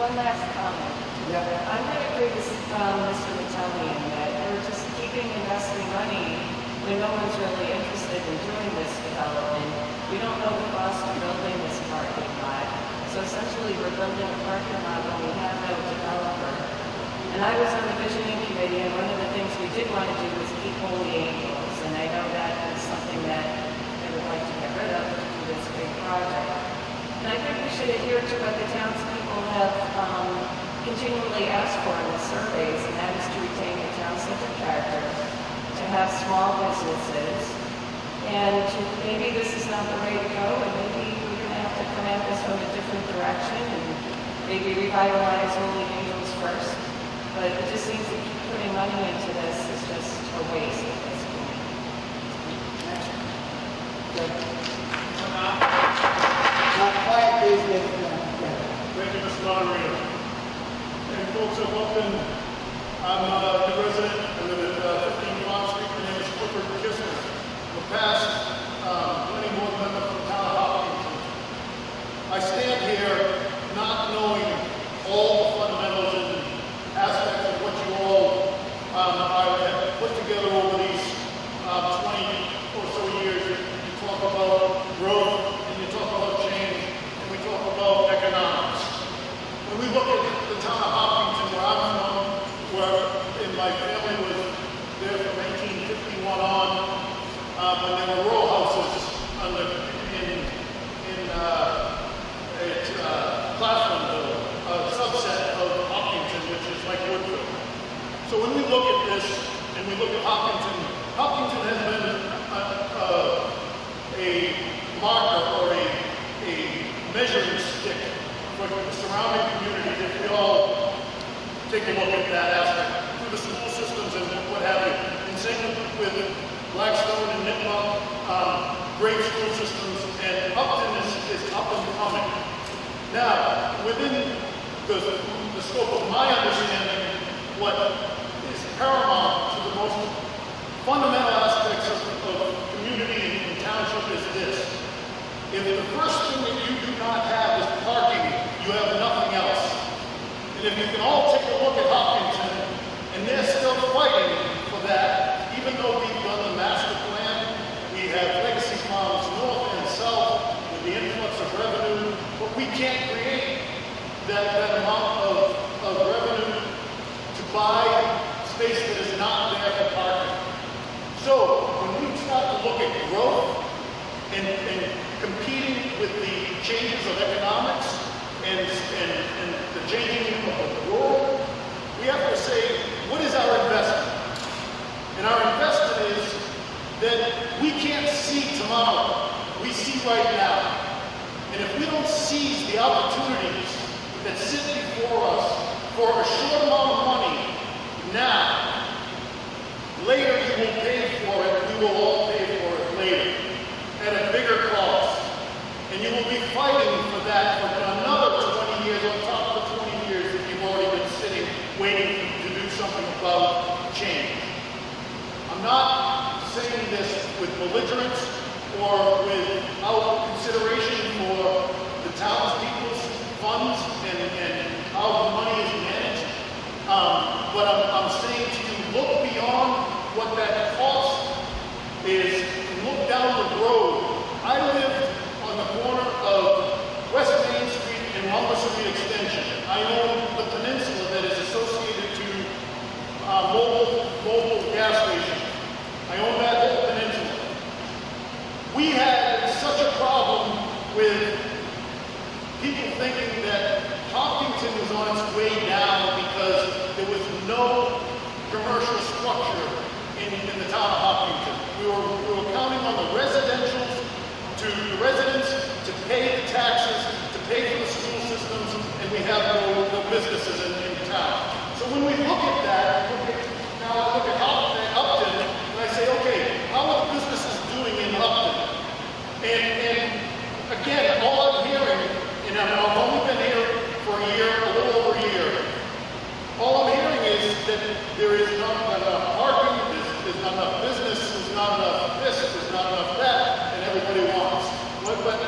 One last comment. I'm going to agree with Mr. Metalian that we're just keeping investing money when no one's really interested in doing this development. We don't know the cost of building this parking lot. So essentially we're building a parking lot when we have no developer. And I was on the visioning committee, and one of the things we did want to do was keep Holy Angels. And I know that is something that they would like to get rid of to do this big project. And I think we should adhere to what the townspeople have continually asked for in the surveys, and that is to retain the town center character, to have small businesses, and maybe this is not the way to go, and maybe we're going to have to come at this from a different direction, and maybe revitalize Holy Angels first. But it just seems to keep putting money into this is just a waste at this point. Not quiet, please, ladies and gentlemen. Thank you, Mr. Moderator. And folks of Upton, I'm the resident. I live at 15 Farm Street. My name is Clifford Kistner. In the past, planning board member from the town of Hopkinton. I stand here not knowing all the fundamentals and aspects of what you all have put together over these 20 or so years. You talk about growth, and you talk about change, and we talk about economics. When we look at the town of Hopkinton, where I'm from, and my family was there from 1851 on, when there were row houses at Claflinville, a subset of Hopkinton, which is like Woodville. So when we look at this, and we look at Hopkinton, Hopkinton has been a marker or a measuring stick for the surrounding communities. If we all take a look at that aspect through the school systems and what have you. And same with Blackstone and Nipmuc, great school systems, and Upton is up and coming. Now, within the scope of my understanding, what is paramount to the most fundamental aspects of community and township is this. If the first thing that you do not have is parking, you have nothing else. And if you can all take a look at Hopkinton, and they're still fighting for that, even though we've done the master plan, we have legacy farms north and south with the influx of revenue, but we can't create that amount of revenue to buy space that is not there for parking. So when we start to look at growth and competing with the changes of economics and the changing of the world, we have to say, what is our investment? And our investment is that we can't see tomorrow. We see right now. And if we don't seize the opportunities that sit before us for a short amount of money now, later you will pay for it. We will all pay for it later at a bigger cost. And you will be fighting for that for another 20 years on top of the 20 years that you've already been sitting waiting to do something about change. I'm not saying this with belligerence or without consideration for the townspeople's funds and how the money is managed. But I'm saying to you, look beyond what that cost is and look down the road. I live on the corner of West Main Street and Lumber Street Extension. I own the peninsula that is associated to mobile gas station. I own that whole peninsula. We had commercial structure in the town of Hopkinton. We were counting on the residentials, the residents to pay the taxes, to pay for the school systems, and we have no businesses in town. So when we look at that, now look at Upton, and I say, okay, how are the businesses doing in Upton? And again, all I'm hearing, and I've only been here for a year, a little over a year, all I'm hearing is that there is not enough parking, there's not enough business, there's not enough this, there's not enough that, and everybody wants. But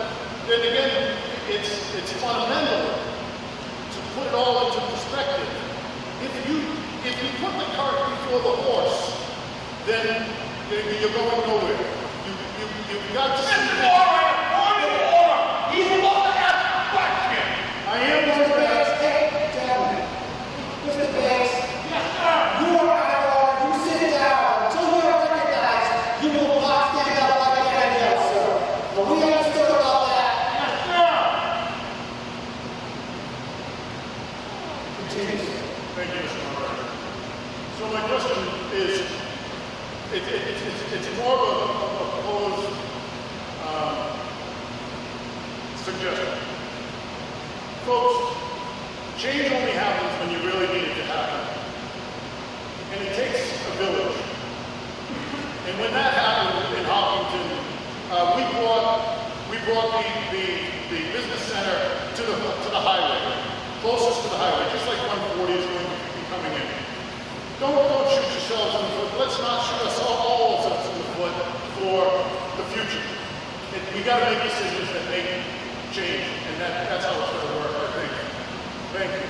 then again, it's fundamental to put it all into perspective. If you put the cart before the horse, then you're going nowhere. You've got to see He's about to ask a question. I am going to ask. Mr. Bates, you are out of order. You sit down. Until you are recognized, you will not stand up like anybody else, sir. But we understood about that. Continue. Thank you, Mr. Moderator. So my question is, it's more of a proposed suggestion. Folks, change only happens when you really need it to happen. And it takes a village. And when that happened in Hopkinton, we brought the business center to the highway, closest to the highway, just like 140 is going to be coming in. Don't shoot yourselves in the foot. Let's not shoot us all in the foot for the future. We got to make decisions that make change, and that's how it's going to work, I think. Thank you.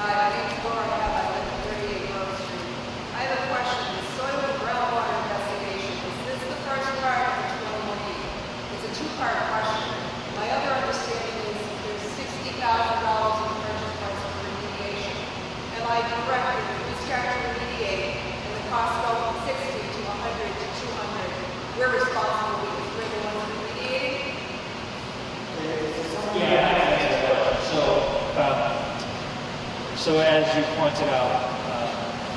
Hi, my name is Laura Hebb. I live at 38 Grove Street. I have a question. The soil and groundwater investigation, is this the first part of the 21E? It's a two-part question. My other understanding is there's $60,000 in the purchase price for remediation. Am I correct that if we start to remediate and the costs go from 60 to 100 to 200, we're responsible because we're the ones remediating? So as you pointed out,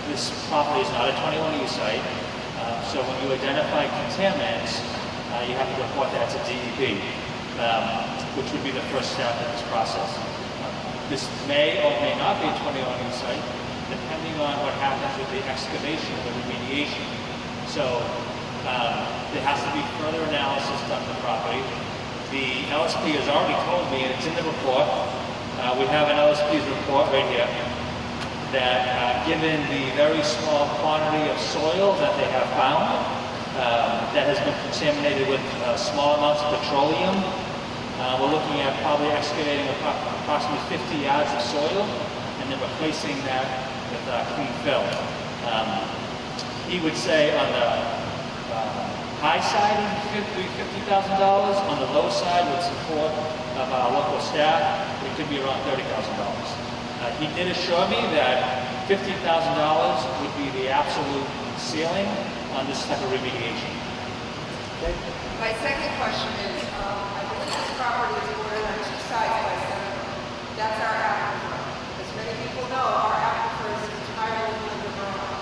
this property is not a 21E site. So when you identify contaminants, you have to report that to DEP, which would be the first step in this process. This may or may not be a 21E site, depending on what happens with the excavation or the remediation. So there has to be further analysis done of the property. The LSP has already told me, and it's in the report, we have an LSP's report right here, that given the very small quantity of soil that they have found, that has been contaminated with small amounts of petroleum, we're looking at probably excavating approximately 50 yards of soil and then replacing that with clean fill. He would say on the high side, $50,000. On the low side, with support of our local staff, it could be around $30,000. He did assure me that $50,000 would be the absolute ceiling on this type of remediation. Okay. My second question is, I believe this property is bordered on two sides by Senator. That's our aquifer. As many people know, our aquifer is entirely underground.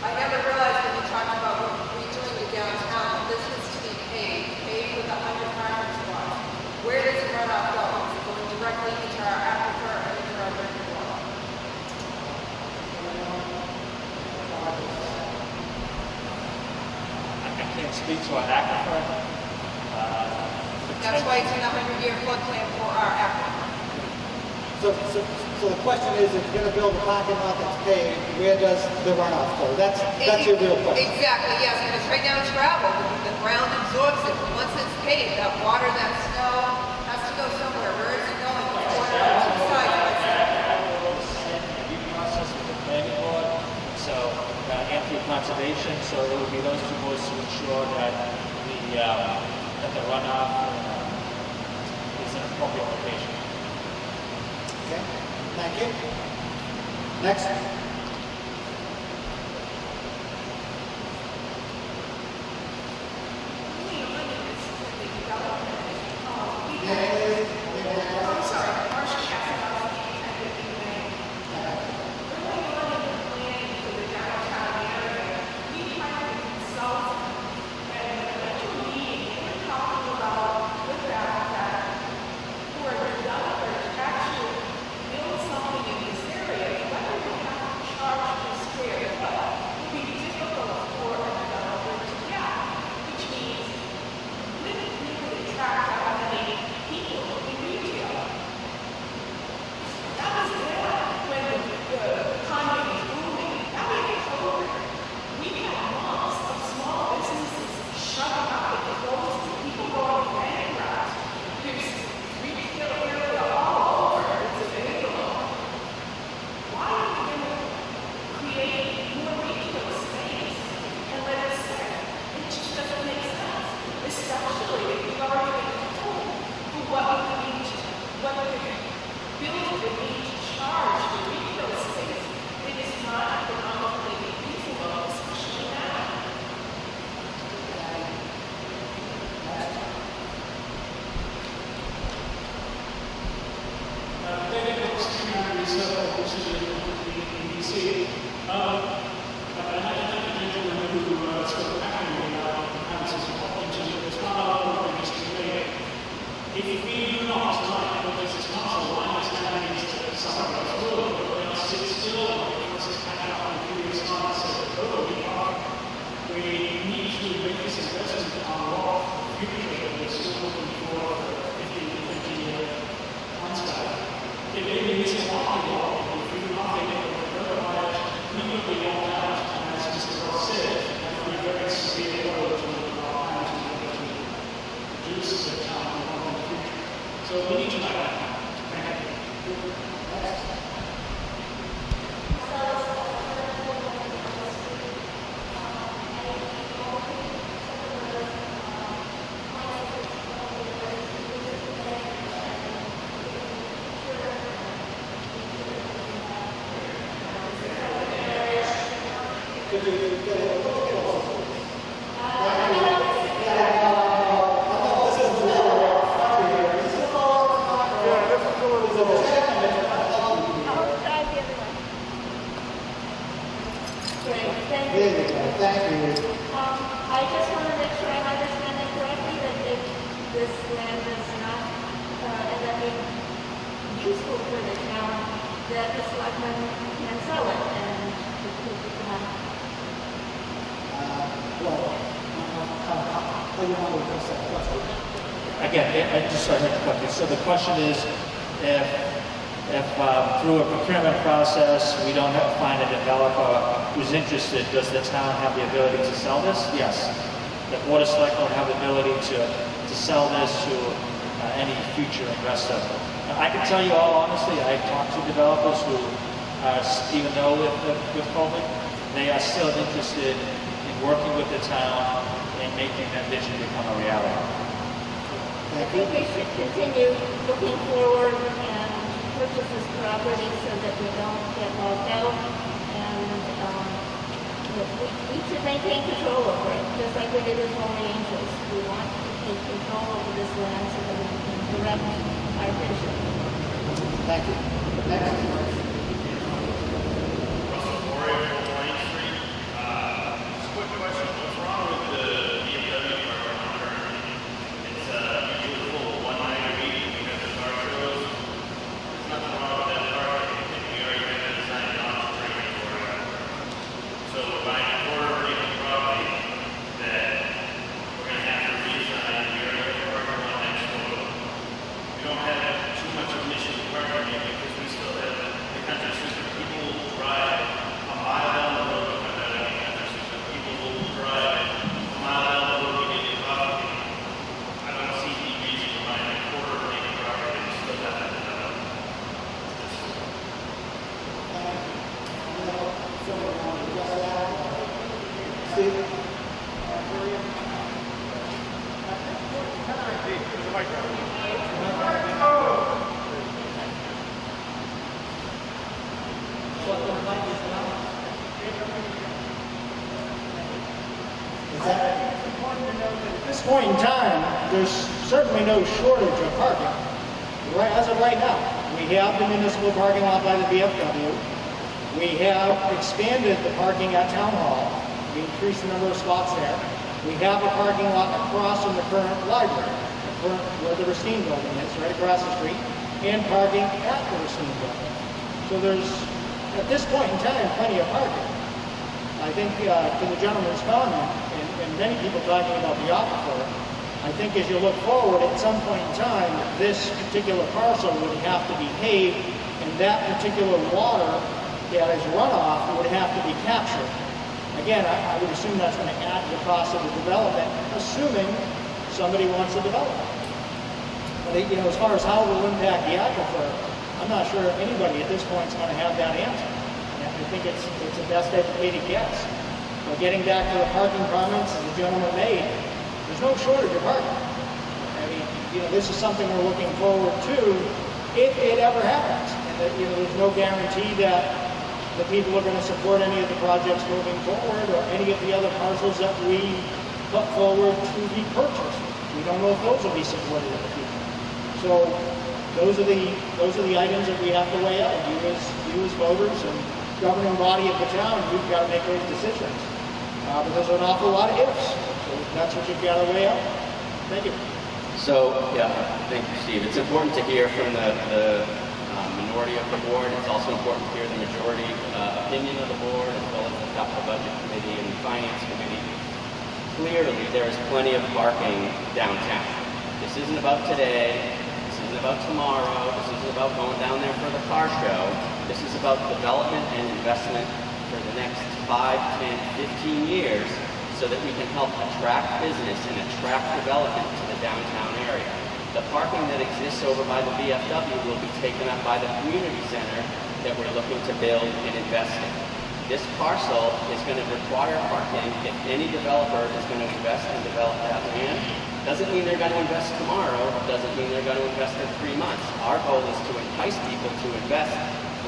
I never realized when you talked about redoing the downtown, this was to be paid with 100 parking spots. Where does the runoff go? Is it going directly into our aquifer or into our drinking water? I can't speak to our aquifer. That's why it's in the 100-year flood plan for our aquifer. So the question is, if you're going to build a parking lot that's paved, where does the runoff go? That's your real question. Exactly, yes, because right now it's gravel. The ground absorbs it. Once it's paved, that water, that snow has to go somewhere. Where is it going? It's water on two sides. Review process with the planning board, so Amity Conservation, so it would be those two boards to ensure that the runoff is an appropriate location. Okay, thank you. Next. this is a town we want in the future. So we need to know that. Thank you. I just want to make sure I'm understanding correctly that if this land does not end up being useful for the town, that the selectmen can sell it and the town. Again, I just heard the question. So the question is, if through a procurement process, we don't find a developer who's interested, does the town have the ability to sell this? Yes. The Board of Selectmen have the ability to sell this to any future investor. I can tell you all honestly, I talked to developers who, even though with COVID, they are still interested in working with the town and making that vision become a reality. I think we should continue looking forward and purchase this property so that we don't get locked out, and we should maintain control over it, just like we did with Holy Angels. We want to take control over this land so that we can direct our vision. Thank you. Next. Russell Moria from Main Street. Just a quick question. What's wrong with the BMW parking lot currently? It's usually full 1 night a week because of car shows. There's nothing wrong with that parking. We already had to design an option training for it. So we're buying a quarter of the property that we're going to have to redesign. We already have a parking lot next door. We don't have too much of an issue with parking because we still have the country system. People will drive a mile down the road to come out of the country system. People will drive a mile down the road to get their property. I don't see any reason to buy a quarter of an acre property and still have that developed. Steve? At this point in time, there's certainly no shortage of parking. Right, as of right now, we have the municipal parking lot by the VFW. We have expanded the parking at Town Hall. We increased the number of spots there. We have a parking lot across from the current library, where the Racine building is, right across the street, and parking at the Racine building. So there's, at this point in time, plenty of parking. I think to the gentleman's comment, and many people talking about the aquifer, I think as you look forward, at some point in time, this particular parcel would have to be paved, and that particular water that is runoff would have to be captured. Again, I would assume that's going to add to the cost of the development, assuming somebody wants to develop it. But you know, as far as how it will impact the aquifer, I'm not sure anybody at this point is going to have that answer. I think it's the best educated guess. But getting back to the parking comments that the gentleman made, there's no shortage of parking. I mean, you know, this is something we're looking forward to if it ever happens. And that, you know, there's no guarantee that the people are going to support any of the projects moving forward or any of the other parcels that we put forward to be purchased. We don't know if those will be supported in the future. So those are the items that we have to weigh out. You as voters and governing body of the town, you've got to make those decisions. But there's an awful lot of ifs. So that's what you've got to weigh out. Thank you. So, yeah, thank you, Steve. It's important to hear from the minority of the board. It's also important to hear the majority opinion of the board, as well as the capital budget committee and the finance committee. Clearly, there is plenty of parking downtown. This isn't about today. This isn't about tomorrow. This isn't about going down there for the car show. This is about development and investment for the next 5, 10, 15 years so that we can help attract business and attract development to the the downtown area. The parking that exists over by the VFW will be taken up by the community center that we're looking to build and invest in. This parcel is going to require parking. If any developer is going to invest and develop that land, doesn't mean they're going to invest tomorrow, doesn't mean they're going to invest in 3 months. Our goal is to entice people to invest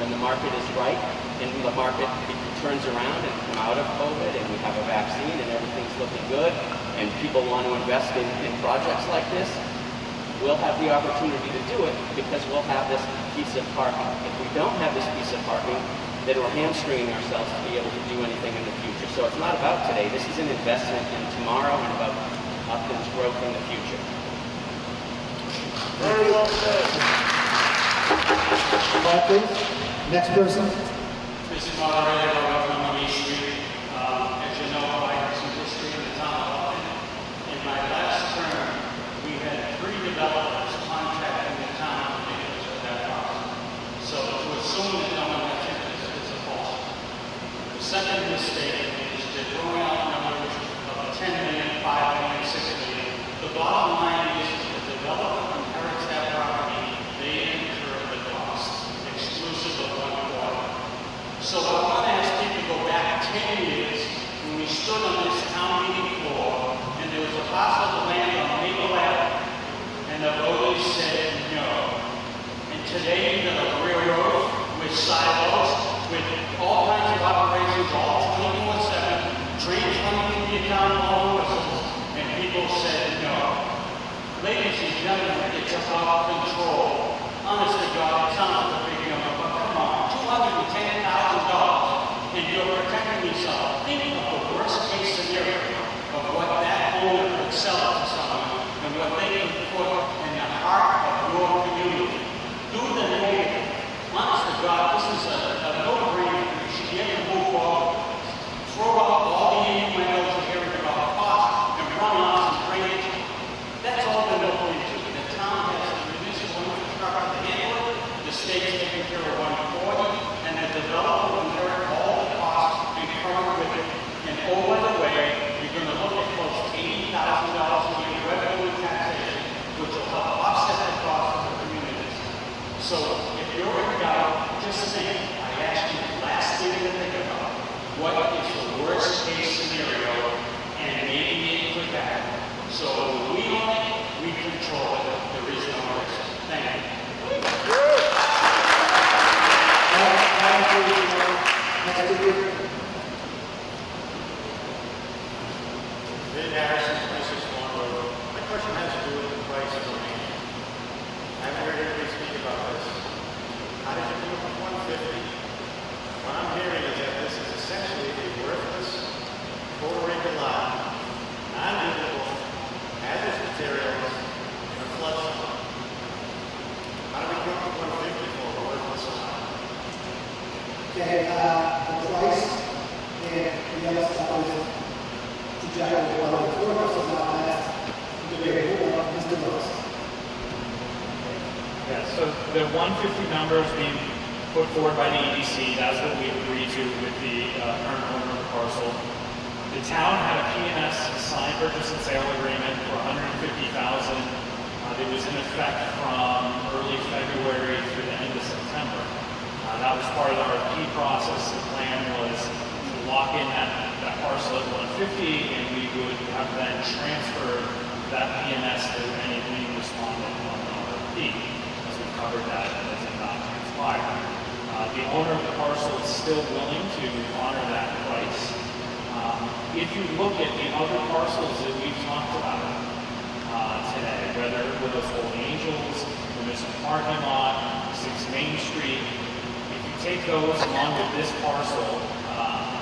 when the market is right and the market turns around and come out of COVID and we have a vaccine and everything's looking good and people want to invest in projects like this. We'll have the opportunity to do it because we'll have this piece of parking. If we don't have this piece of parking, then we're hamstringing ourselves to be able to do anything in the future. So it's not about today. This is an investment in tomorrow and about Upton's growth in the future. Very well said. Quiet, please. Next person. Mr. Moderator, welcome on East Street. As you know, I have some history in the town of Upton. In my last term, we had 3 developers contacting the town because of that problem. So to assume that no one has interest is a false. The second mistake is to throwing out numbers of 10 million, 5 million, 6 million. The bottom line is if the developer inherits that property, they incur the cost, exclusive of 1 quarter. So I want to ask people to go back 10 years when we stood on this town meeting floor and there was a parcel of land on Maple Avenue and the voters said no. And today you've got a railroad with silos, with all kinds of operations, all 24/7, trains running through your town hall whistles, and people said no. Ladies and gentlemen, it's about control. Honest to God, it sounds like a big number, but come on, $210,000, and you're protecting yourself. Think of the worst case scenario of what that owner could sell it to someone and what they can put in the heart of your community. Do the negative. Honest to God, this is a no-brainer. You should be able to move forward. Throw out all the innuendos you're hearing about cost and runoffs and drainage. That's all the no-brainer. The town has the municipal infrastructure to handle it. The state's taking care of 140, and the developer will inherit all the costs and come with it. And oh, by the way, you're going to look at close to $80,000 a year revenue and taxation, which will help offset the cost of the communities. So if you're in doubt, just think. I asked you last thing to think about. What is the worst case scenario, and maybe it could happen. So when we own it, we control it. There is no risk. Thank you. Vin Harrison, 26 Lawn Road. My question has to do with the price of the land. I haven't heard anybody speak about this. How did you come up with 150? What I'm hearing is that this is essentially a worthless quarter-acre lot, non-buildable, hazardous materials, in a flood zone. How do we come up with 150 for a worthless lot? Okay, the price and the other stuff is projected well before us is not that debate for Mr. Lewis. Yeah, so the 150 number is being put forward by the EDC. That's what we agreed to with the current owner of the parcel. The town had a P&S signed purchase and sale agreement for $150,000. It was in effect from early February through the end of September. That was part of the RFP process. The plan was to lock in that parcel at 150, and we would have then transferred that P&S to any lien respondent on the RFP. As we covered that, and that did not transpire. The owner of the parcel is still willing to honor that price. If you look at the other parcels that we've talked about today, whether with those Old Angels, the Municipal Parking Lot, 6 Main Street, if you take those along with this parcel,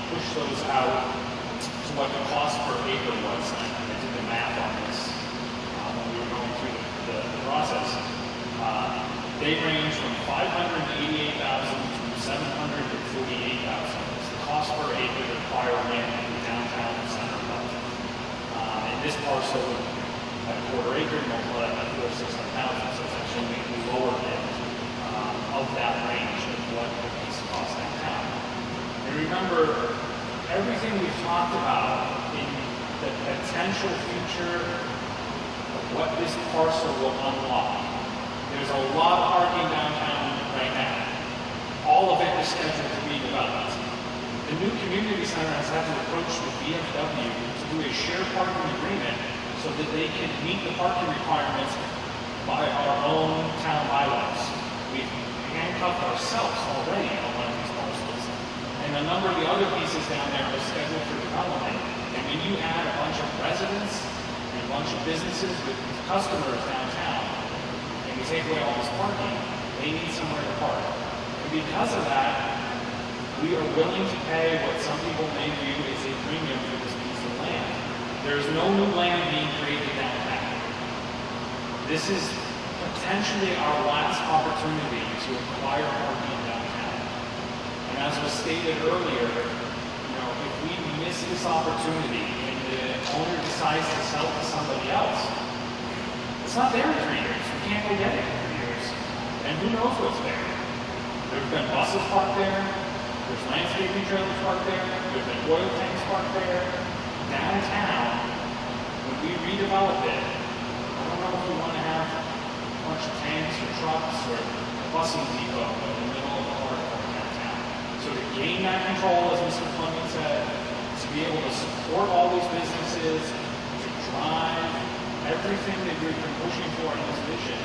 push those out to what the cost per acre was, and I did the math on this when we were going through the process. They range from $588,000 to $748,000. It's the cost per acre to acquire land in the downtown center of Upton. And this parcel at a quarter acre, multiply that by 4,600,000, so it's actually the lower end of that range of what the piece costs downtown. And remember, everything we've talked about in the potential future of what this this parcel will unlock. There's a lot of parking downtown right now. All of it is scheduled to be developed. The new community center has had to approach the VFW to do a shared parking agreement so that they can meet the parking requirements by our own town bylaws. We've handcuffed ourselves already on one of these parcels. And a number of the other pieces down there are scheduled for development. And when you add a bunch of residents and a bunch of businesses with customers downtown, and you take away all this parking, they need somewhere to park. And because of that, we are willing to pay what some people may view as a premium for this piece of land. There is no new land being created downtown. This is potentially our last opportunity to acquire parking downtown. And as was stated earlier, if we miss this opportunity and the owner decides to sell it to somebody else, it's not there in 3 years. We can't go get it in 3 years. And who knows what's there? There have been buses parked there. There's landscaping trailers parked there. There's been oil tanks parked there. Downtown, when we redevelop it, I don't know if we want to have a bunch of tanks or trucks or a busing depot in the middle of the heart of downtown. So to gain that control, as Mr. Fleming said, to be able to support all these businesses, to drive everything that we've been pushing for in this vision,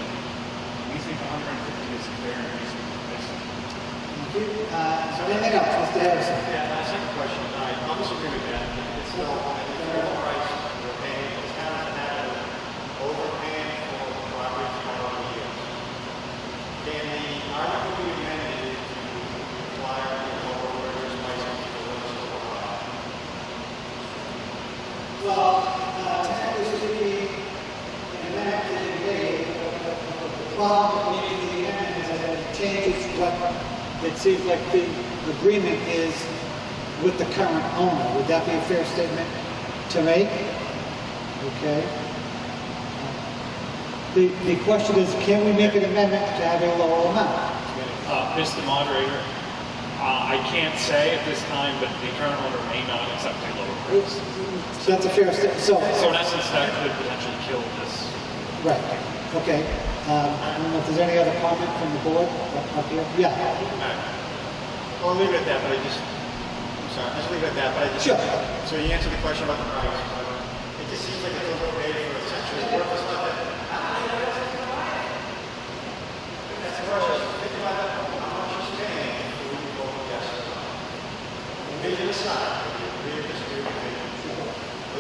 we think 150 is a fair and reasonable price. Is there anything else, Mr. Harrison? Yeah, my second question, I almost agree with that. It's still the price we're paying. The town has had overpaying for properties for all the years. Can the article be amended to require the overworkers license for those who are? Well, technically speaking, an amendment is made, the problem with the amendment is that it changes what it seems like the agreement is with the current owner. Would that be a fair statement to make? Okay. The question is, can we make an amendment to have a lower amount? Mr. Moderator, I can't say at this time, but the current owner may not accept a lower price. So that's a fair statement. So in essence, that could potentially kill this. Right. Okay. I don't know if there's any other comment from the board up here. Yeah. I'll leave it at that, but I'm sorry, I'll just leave it at that, but Sure. So you answered the question about the price. It just seems like it's overpaid for essentially work. It's not that. That's the question. Think about that. How much you're paying for when you vote yes or no. Vision aside, if you agree or disagree with vision,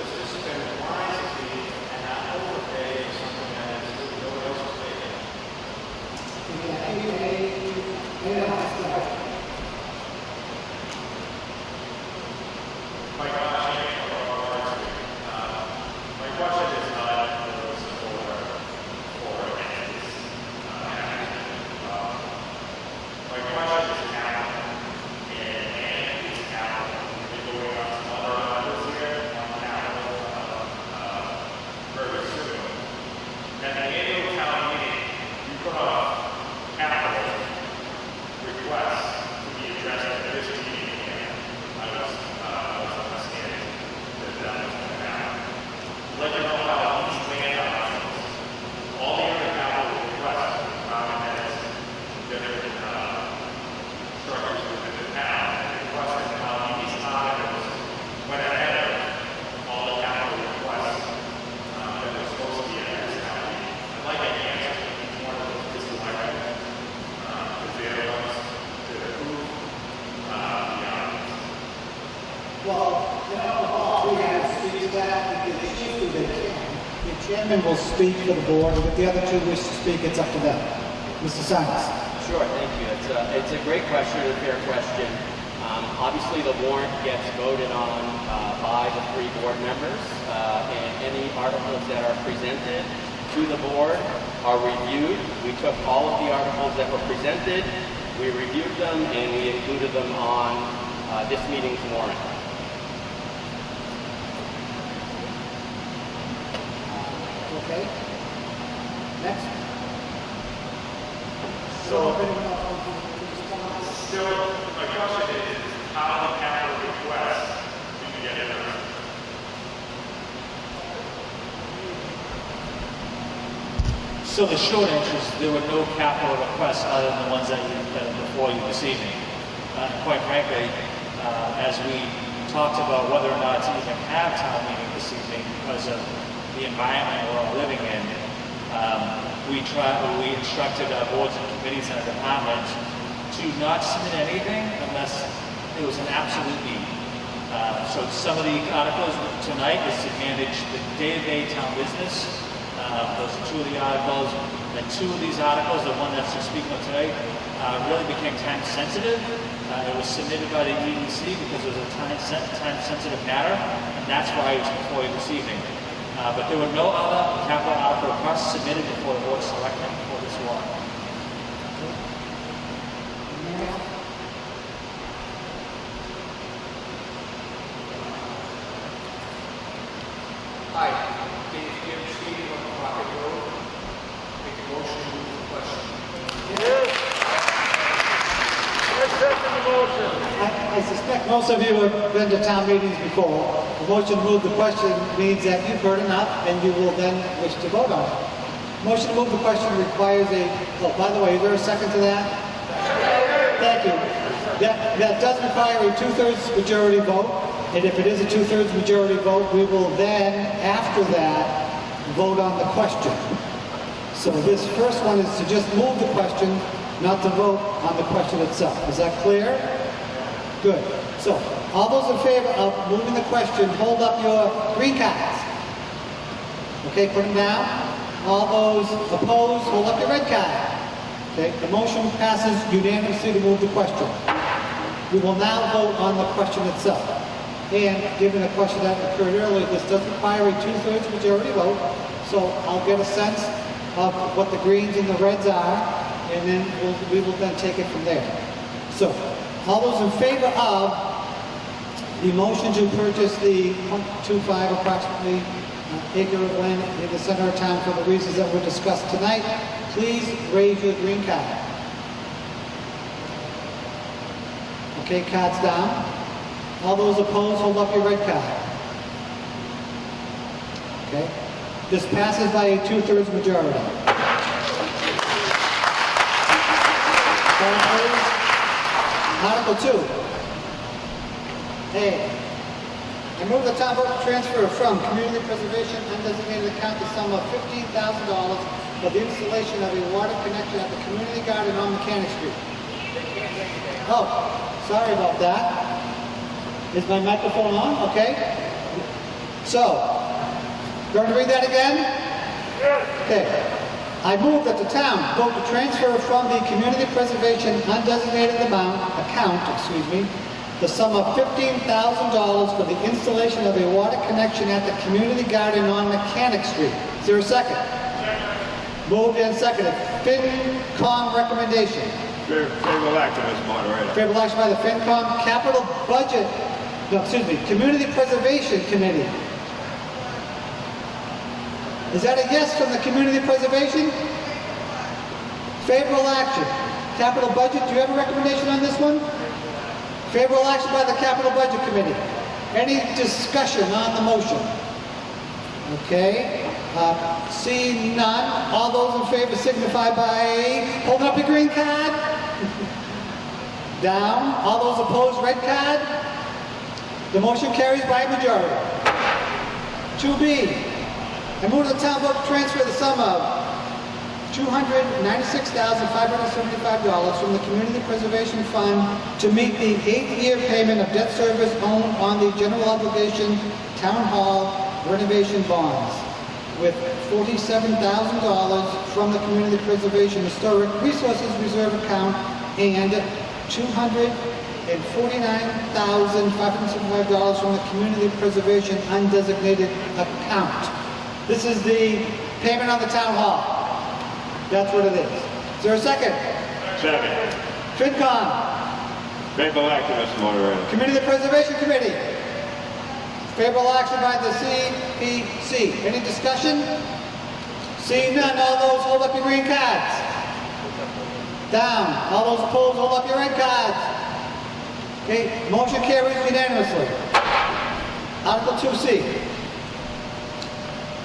let's just spend wisely and not overpay for something that is nobody else is paying. My question is not for against this. My question is how, and is how we're going on some other levels here on how very soon. At the annual town meeting, you put off capital requests to be addressed at this meeting again. I was understanding that was going to happen. Let you know how these land options, all the other capital requests, has different structures within the town. The question is how these items went ahead of all the capital requests that were supposed to be at this town meeting. I'd like an answer to each one of those pieces of items, because the other ones to approve the items. Well, all three have to speak to that, because they choose who they can. The chairman will speak for the board, and if the other two wish to speak, it's up to them. Mr. Simons. Sure, thank you. It's a great question and a fair question. Obviously, the warrant gets voted on by the 3 board members, and any articles that are presented to the board are reviewed. We took all of the articles that were presented, we reviewed them, and we included them on this meeting's warrant. Okay. Next. So, still, my question is, how the capital requests do you get addressed? So the short answer is there were no capital requests other than the ones that are before you this evening. Quite frankly, as we talked about whether or not to even have town meeting this evening because of the environment we're all living in, we instructed our boards and committees and our departments to not submit anything unless it was an absolute need. So some of the articles tonight is to manage the day-to-day town business. Those are two of the articles. And two of these articles, the one that's speaking of today, really became time sensitive. It was submitted by the EDC because it was a time sensitive matter, and that's why it was before you this evening. But there were no other capital article requests submitted before the Board of Selectmen for this warrant. Hi, Dave Gibbs, speaking on Rocket Road. Make a motion to move the question. I suspect most of you have been to town meetings before. A motion to move the question means that you've heard enough and you will then wish to vote on it. Motion to move the question requires a, oh, by the way, is there a second to that? Thank you. That does require a 2/3 majority vote, and if it is a 2/3 majority vote, we will then, after that, vote on the question. So this first one is to just move the question, not to vote on the question itself. Is that clear? Good. So, all those in favor of moving the question, hold up your green cards. Okay, put them down. All those opposed, hold up your red card. Okay, the motion passes unanimously to move the question. We will now vote on the question itself. And given the question that occurred earlier, this does require a 2/3 majority vote. So I'll get a sense of what the greens and the reds are, and then we will then take it from there. So, all those in favor of the motion to purchase the 0.25 approximately acre of land in the center of town for the reasons that were discussed tonight, please raise your green card. Okay, cards down. All those opposed, hold up your red card. Okay. This passes by a 2/3 majority. Article 2. A. I move the town vote to transfer from community preservation undesignated account the sum of $15,000 for the installation of a water connection at the community garden on Mechanic Street. Oh, sorry about that. Is my microphone on? Okay. So, going to read that again? Okay. I move that the town vote to transfer from the community preservation undesignated account, the sum of $15,000 for the installation of a water connection at the community garden on Mechanic Street. Is there a second? Second. Moved and seconded. FinCom recommendation. Favorable action, Mr. Moderator. Favorable action by the FinCom Capital Budget, Community Preservation Committee. Is that a yes from the Community Preservation? Favorable action. Capital Budget, do you have a recommendation on this one? Favorable action by the Capital Budget Committee. Any discussion on the motion? Okay. Seeing none, all those in favor signify by holding up your green card. Down. All those opposed, red card. The motion carries by a majority. 2B. I move the town vote to transfer the sum of $296,575 from the Community Preservation Fund to meet the 8th-year payment of debt service owed on the general obligation Town Hall renovation bonds, with $47,000 from the Community Preservation Historic Resources Reserve account and $249,575 from the Community Preservation undesignated account. This is the payment on the town hall. That's what it is. Is there a second? Second. FinCom. Favorable action, Mr. Moderator. Community Preservation Committee. Favorable action by the CPC. Any discussion? Seeing none, all those hold up your green cards. Down. All those opposed, hold up your red cards. Okay, motion carries unanimously. Article 2C.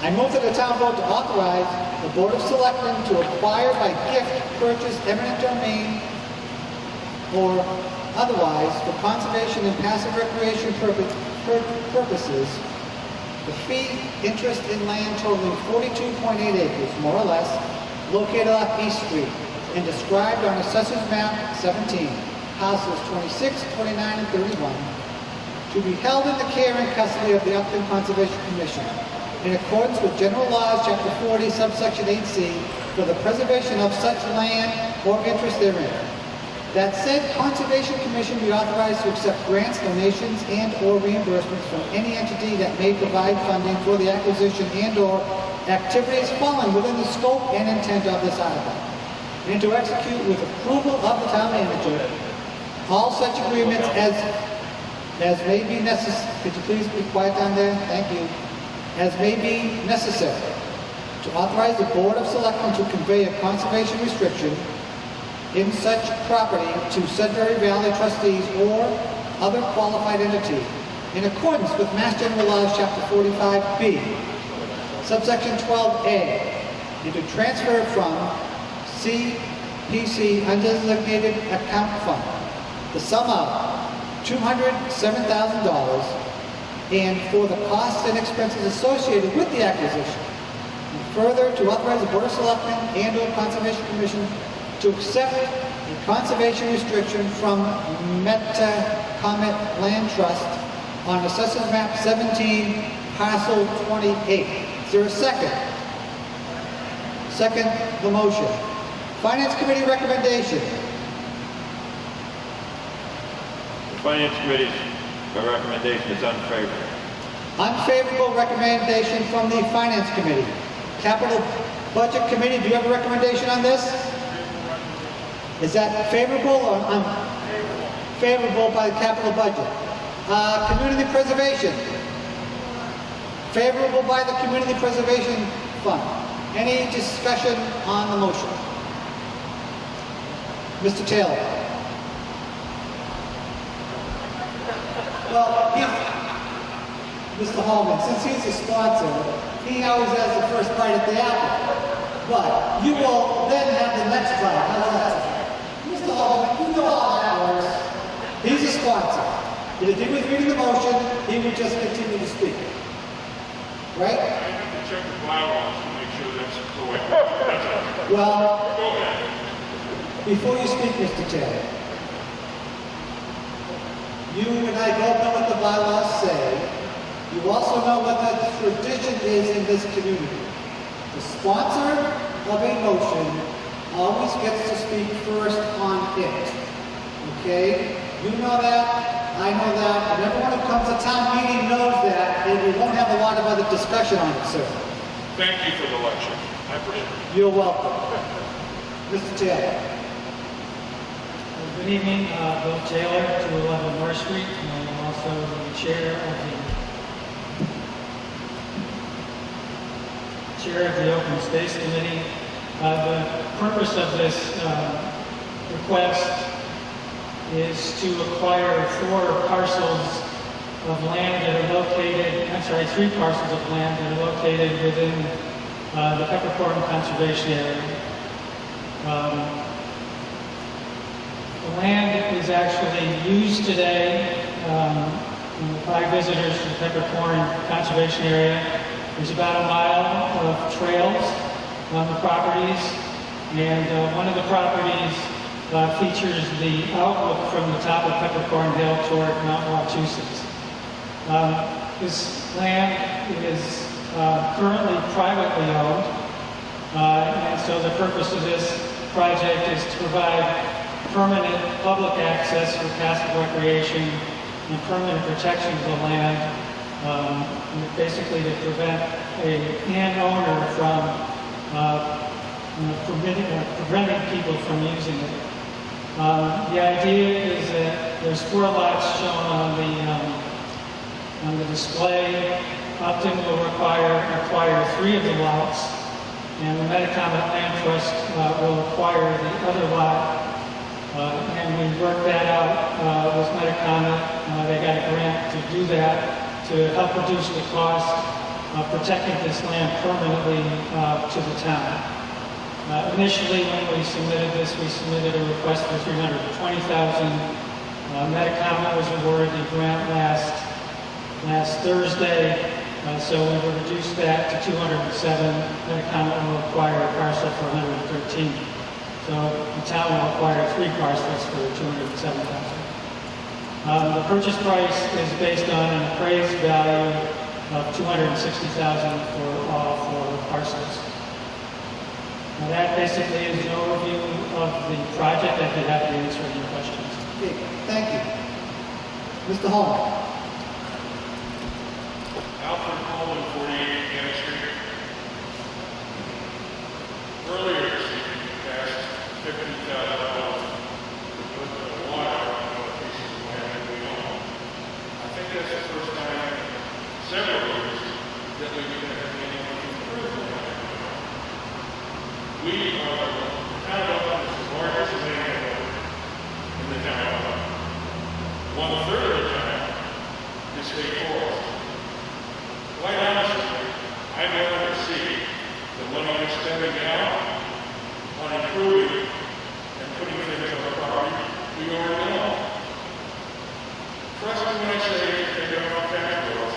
I move that the town vote to authorize the Board of Selectmen to acquire by gift, purchase, eminent domain, or otherwise for conservation and passive recreation purposes, the fee interest in land totaling 42.8 acres, more or less, located off East Street and described on Assessor's Map 17, parcels 26, 29, and 31, to be held in the care and custody of the Upton Conservation Commission in accordance with General Laws, Chapter 40, subsection 8C, for the preservation of such land or interest therein. That said Conservation Commission be authorized to accept grants, donations, and/or reimbursements from any entity that may provide funding for the acquisition and/or activities falling within the scope and intent of this article, and to execute with approval of the town manager all such agreements as may be necessary. Could you please be quiet down there? Thank you. As may be necessary to authorize the Board of Selectmen to convey a conservation restriction in such property to Sudbury Valley trustees or other qualified entity in accordance with Mass General Laws, Chapter 45B, subsection 12A, and to transfer from CPC undesignated account fund the sum of $207,000 and for the costs and expenses associated with the acquisition. And further, to authorize the Board of Selectmen and/or Conservation Commission to accept a conservation restriction from Metacomet Land Trust on Assessor's Map 17, parcel 28. Is there a second? Second the motion. Finance Committee recommendation. The Finance Committee's recommendation is unfavorable. Unfavorable recommendation from the Finance Committee. Capital Budget Committee, do you have a recommendation on this? Is that favorable or unfavorable? Favorable by the capital budget. Community Preservation. Favorable by the Community Preservation Fund. Any discussion on the motion? Mr. Taylor. Well, Mr. Holman, since he's a sponsor, he always has the first bite at the apple. But you will then have the next bite. How's that? Mr. Holman, you know how that works. He's a sponsor. If he was reading the motion, he would just continue to speak. Right? I have to check the bylaws to make sure that's correct. That's all. Well, Go ahead. before you speak, Mr. Taylor, you and I both know what the bylaws say. You also know what the tradition is in this community. The sponsor of a motion always gets to speak first on it. Okay? You know that, I know that, and everyone who comes to town meeting knows that, and we won't have a lot of other discussion on it, sir. Thank you for the lecture. I appreciate it. You're welcome. Mr. Taylor. Good evening, Bill Taylor, 211 North Street, and I'm also the chair of the Open Space Committee. The purpose of this request is to acquire 3 parcels of land that are located within the Peppercorn Conservation Area. The land is actually used today by visitors to the Peppercorn Conservation Area. There's about a mile of trails on the properties, and one of the properties features the outlook from the top of Peppercorn Hill toward Mount Wachusett. This land is currently privately owned, and so the purpose of this project is to provide permanent public access for passive recreation and permanent protection of the land, basically to prevent an owner from preventing people from using it. The idea is that there's 4 lots shown on the display. Upton will acquire 3 of the lots, and the Metacomet Land Trust will acquire the other lot. And we worked that out with Metacomet. They got a grant to do that, to help reduce the cost protecting this land permanently to the town. Initially, when we submitted this, we submitted a request for $320,000. Metacom was awarded the grant last Thursday, so we will reduce that to 207. Metacom will acquire a parcel for 113. So the town will acquire 3 parcels for 207,000. The purchase price is based on an appraised value of $260,000 for all 4 parcels. Now that basically is an overview of the project. I'd be happy to answer any questions. Okay, thank you. Mr. Holman. Alfred Coleman, 48 Gannett Street. Earlier this evening, you passed $50,000 to put the water on a piece of land that we own. I think that's the first time in several years that we've been having anyone improve the land that we own. We are the town of Elton is the largest landowner in the town of Elton. 1/3 of the time is state forest. Quite honestly, I'd rather see the money we're spending now on improving and putting things on the property we already own. Trust me when I say if they go on tax bills,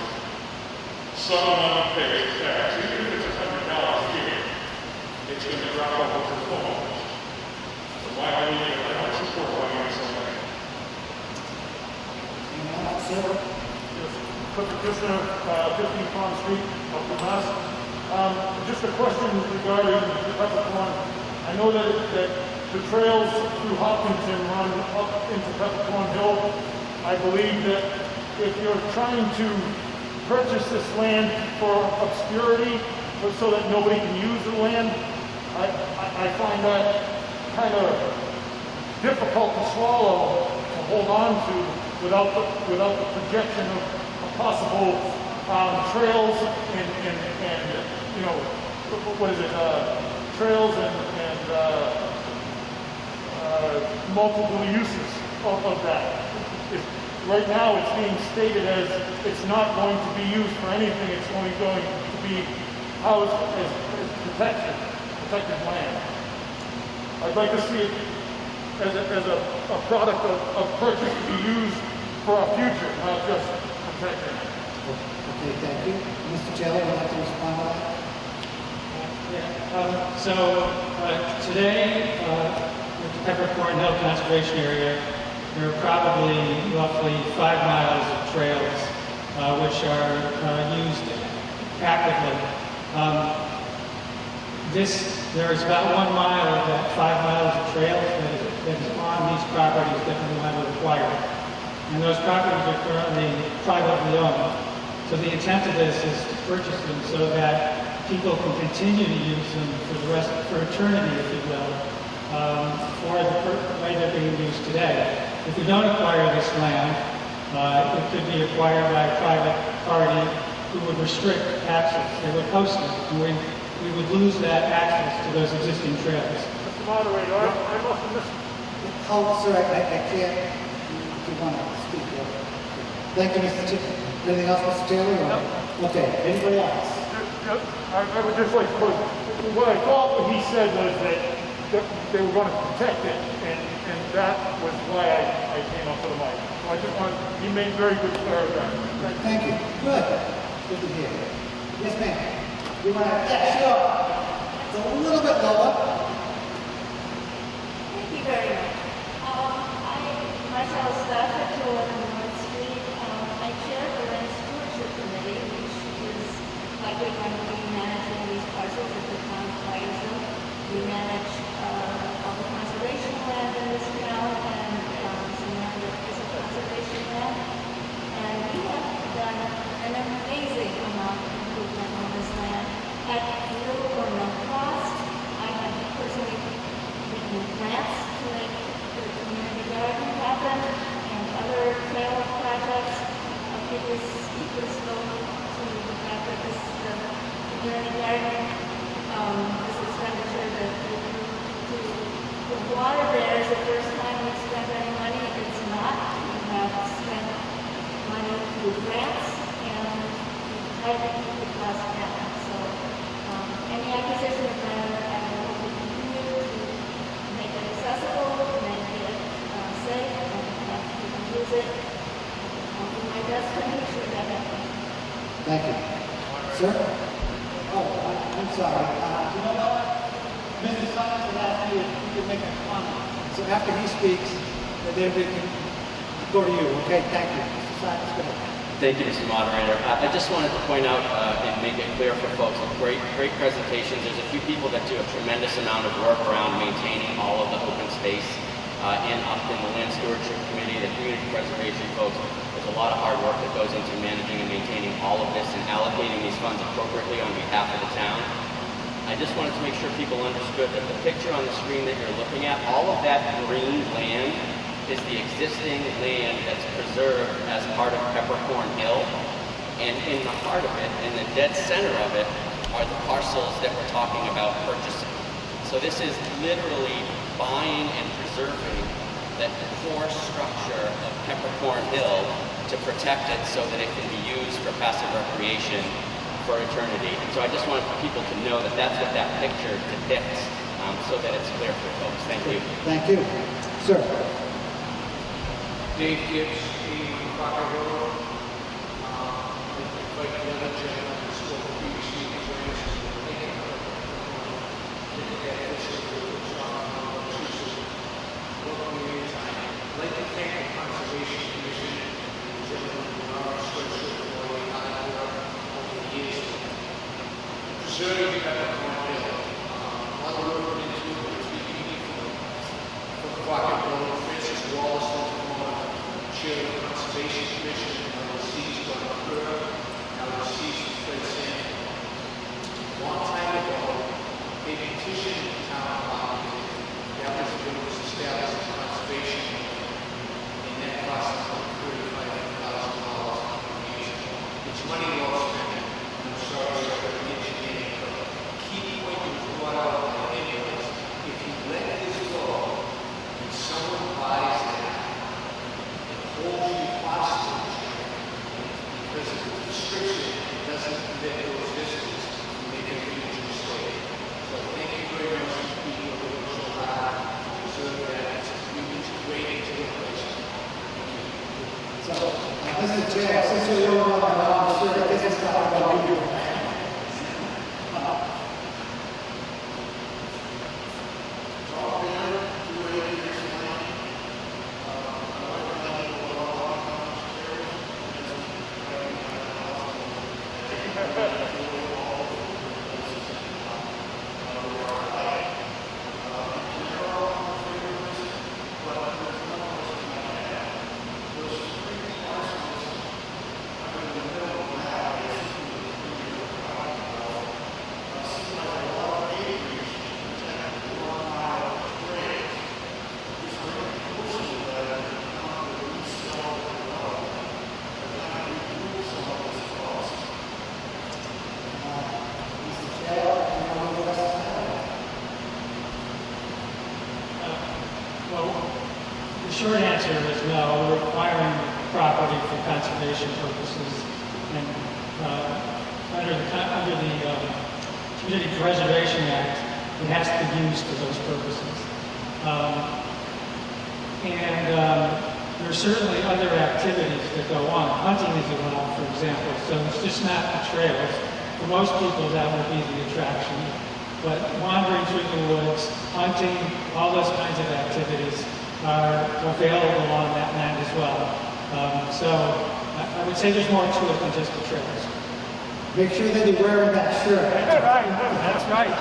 someone pays the tax, even if it's $100 a year, it's going to drop off to the homeowners. So why do we I don't support why you're so much. Petitioner, 15 Farm Street, Upper Mass. Just a question regarding the Peppercorn. I know that the trails through Hopkinton run up into Peppercorn Hill. I believe that if you're trying to purchase this land for obscurity, so that nobody can use the land, I find that kind of difficult to swallow, to hold on to, without the projection of possible trails and you know, what is it, trails and multiple uses of that. Right now it's being stated as it's not going to be used for anything, it's only going to be housed as protected land. I'd like to see it as a product of purchase to be used for our future, not just protecting it. Okay, thank you. Mr. Taylor, would you like to respond to that? Today, with the Peppercorn Hill Conservation Area, there are probably roughly 5 miles of trails which are used actively. There is about 1 mile of that 5 miles of trails that is on these properties that we want to acquire. And those properties are currently privately owned. So the intent of this is to purchase them so that people can continue to use them for eternity, if you will, for the way they're being used today. If we don't acquire this land, it could be acquired by a private party who would restrict access. They would host it, and we would lose that access to those existing trails. Mr. Moderator, I must have missed. Oh, sir, I can't. You want to speak? Thank you, Mr. Taylor. Anything else, Mr. Taylor? No. Okay, anybody else? I would just like to put, what I thought what he said was that they were going to protect it, and that was why I came up with the mic. So I just want, he made very good paragraph. Thank you. Good. Good to hear. Yes, ma'am. You want to? Yeah, sure. It's a little bit lower. Thank you very much. Myself, staff at 211 North Street. I chair the Land Stewardship Committee, which is likely going to be managing these parcels as the town acquires them. We manage all the conservation land in this town and some land that isn't conservation land. And we have done an amazing amount of improvement on this land at little or no Thank you. Sir? Oh, I'm sorry. You know what? Mr. Simons has asked me if you could make a comment. So after he speaks, then we can go to you. Okay, thank you. Mr. Simons, go ahead. Thank you, Mr. Moderator. I just wanted to point out and make it clear for folks, great presentations. There's a few people that do a tremendous amount of work around maintaining all of the open space in Upton, the Land Stewardship Committee, the community preservation folks. There's a lot of hard work that goes into managing and maintaining all of this and allocating these funds appropriately on behalf of the town. I just wanted to make sure people understood that the picture on the screen that you're looking at, all of that green land is the existing land that's preserved as part of Peppercorn Hill. And in the heart of it, in the dead center of it, are the parcels that we're talking about purchasing. So this is literally buying and preserving that core structure of Peppercorn Hill to protect it so that it can be used for passive recreation for eternity. And so I just wanted people to know that that's what that picture depicts, so that it's clear for folks. Thank you. Thank you. Sir? Dave Gibbs, 80 Crocker Road. Like the other gentleman who spoke previously, I'd like to thank the Conservation Commission, over the years, preserving Peppercorn Hill. A lot of work went into it, it's been meaningful for Crocker Road, Francis Wallace, Chair of the Conservation Commission, LLC's John Kerr, LLC's Fred Sanford. A long time ago, they petitioned the town about that was established as conservation, and that cost about $35,000. It's money well spent. I'm sorry, the engineering, but key point you brought out is if you let this go, and someone buys that, hold you hostage because of the restriction doesn't permit those visitors to make a huge mistake. So thank you very much for being able to so hard to observe that. We integrate into the place. So, Mr. Chair, since you're over on the sure that this is talking about you. The short answer is no. We're acquiring property for conservation purposes, and under the Community Preservation Act, it has to be used for those purposes. There are certainly other activities that go on. Hunting is allowed, for example, so it's just not the trails. For most people, that would be the attraction. But wandering through the woods, hunting, all those kinds of activities are available on that land as well. So I would say there's more to it than just the trails. Make sure that you're wearing that shirt. Right, that's right.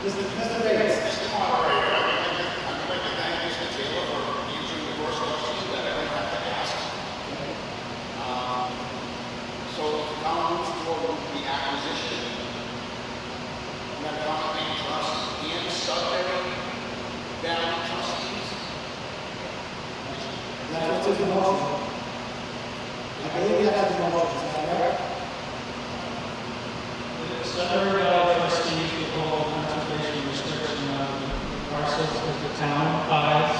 Mr. Bates. Mr. Moderator, I'd like to thank Mr. Taylor for answering the first question that I didn't have to ask. So the town moves forward with the acquisition. Metropolitan Land Trust and Sudbury Valley Trustees. That's what's in the motion. I believe that has the motion. Is that right? The Sudbury Valley trustees will hold conservation restriction on the parcels that the town buys.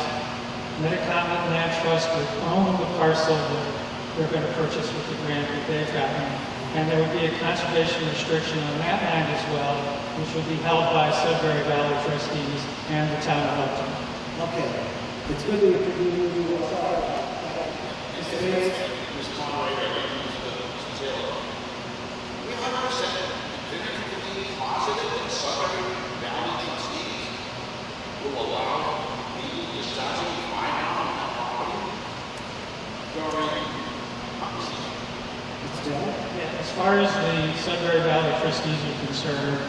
Metacomet Land Trust would own the parcel that they're going to purchase with the grant that they've gotten. And there would be a conservation restriction on that land as well, which would be held by Sudbury Valley trustees and the town of Upton. Okay. It's good that you Mr. Bates. Mr. definitively positive that Southern Valley trustees will allow the discharging fine on that property during hunting season? Yeah, as far as the Sudbury Valley trustees are concerned,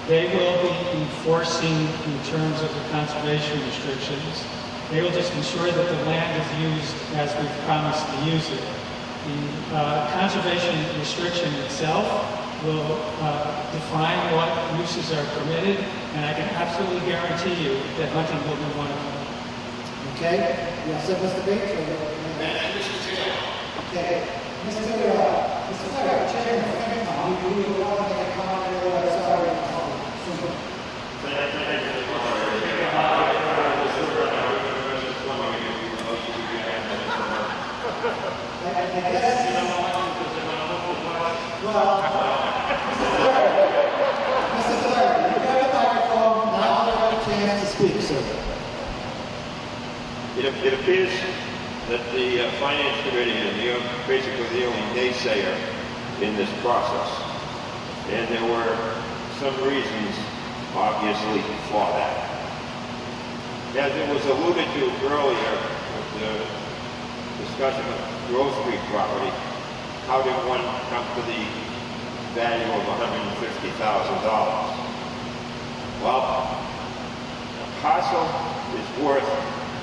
they will be enforcing the terms of the conservation restrictions. They will just ensure that the land is used as we've promised to use it. The conservation restriction itself will define what uses are permitted, and I can absolutely guarantee you that hunting will be one of them. Okay? You all set, Mr. Bates? Mr. Taylor. Okay. Mr. Chairman, you want to make a comment or sorry? Mr. Clerk, you've got the microphone, now you have a chance to speak, sir. It appears that the Finance Committee is basically the only naysayer in this process. And there were some reasons, obviously, for that. As it was alluded to earlier with the discussion of Grove Street property, how did one come to the value of $150,000? Well, a parcel is worth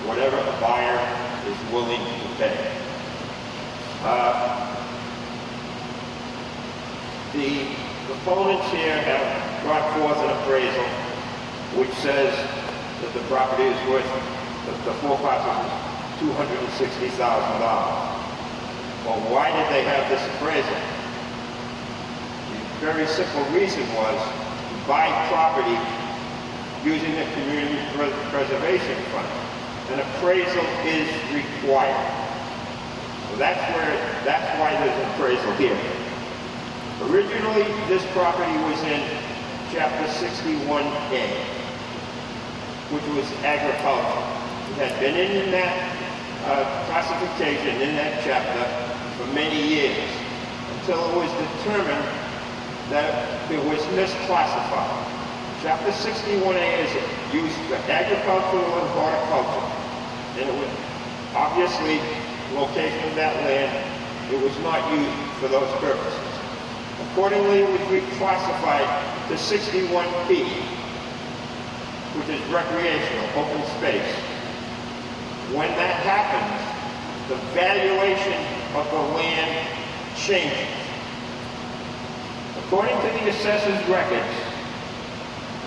whatever the buyer is willing to pay. The proponents here have brought forth an appraisal which says that the property is worth, the four parcels, $260,000. Well, why did they have this appraisal? The very simple reason was to buy property using the Community Preservation Fund. An appraisal is required. So that's why there's an appraisal here. Originally, this property was in Chapter 61A, which was agriculture. It had been in that classification, in that chapter, for many years, until it was determined that it was misclassified. Chapter 61A is used for agricultural and horticulture, and it was obviously location of that land, it was not used for those purposes. Accordingly, it was reclassified to 61B, which is recreational, open space. When that happens, the valuation of the land changes. According to the assessor's records,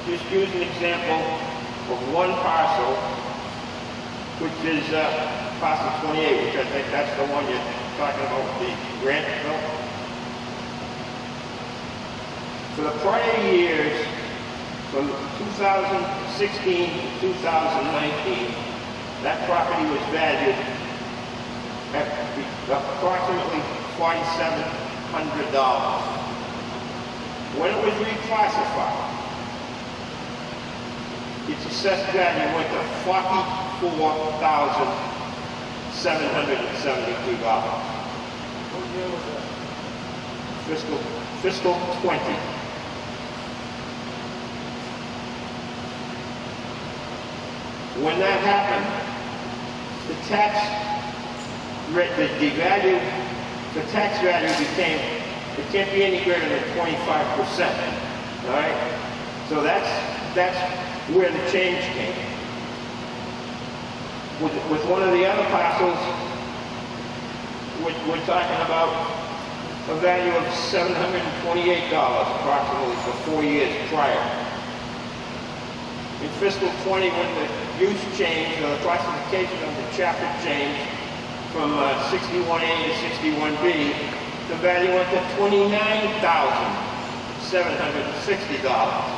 just use an example of one parcel, which is parcel 28, which I think that's the one you're talking about, the Grantville. For the prior years, from 2016 to 2019, that property was valued at approximately $4,700. When it was reclassified, its assessed value went to $44,772. What year was that? Fiscal 20. When that happened, the tax value became, it can't be any greater than 25%. All right? So that's where the change came. With one of the other parcels, we're talking about a value of $728 approximately for 4 years prior. In fiscal 20, when the use changed, or the classification of the chapter changed from 61A to 61B, the value went to $29,760.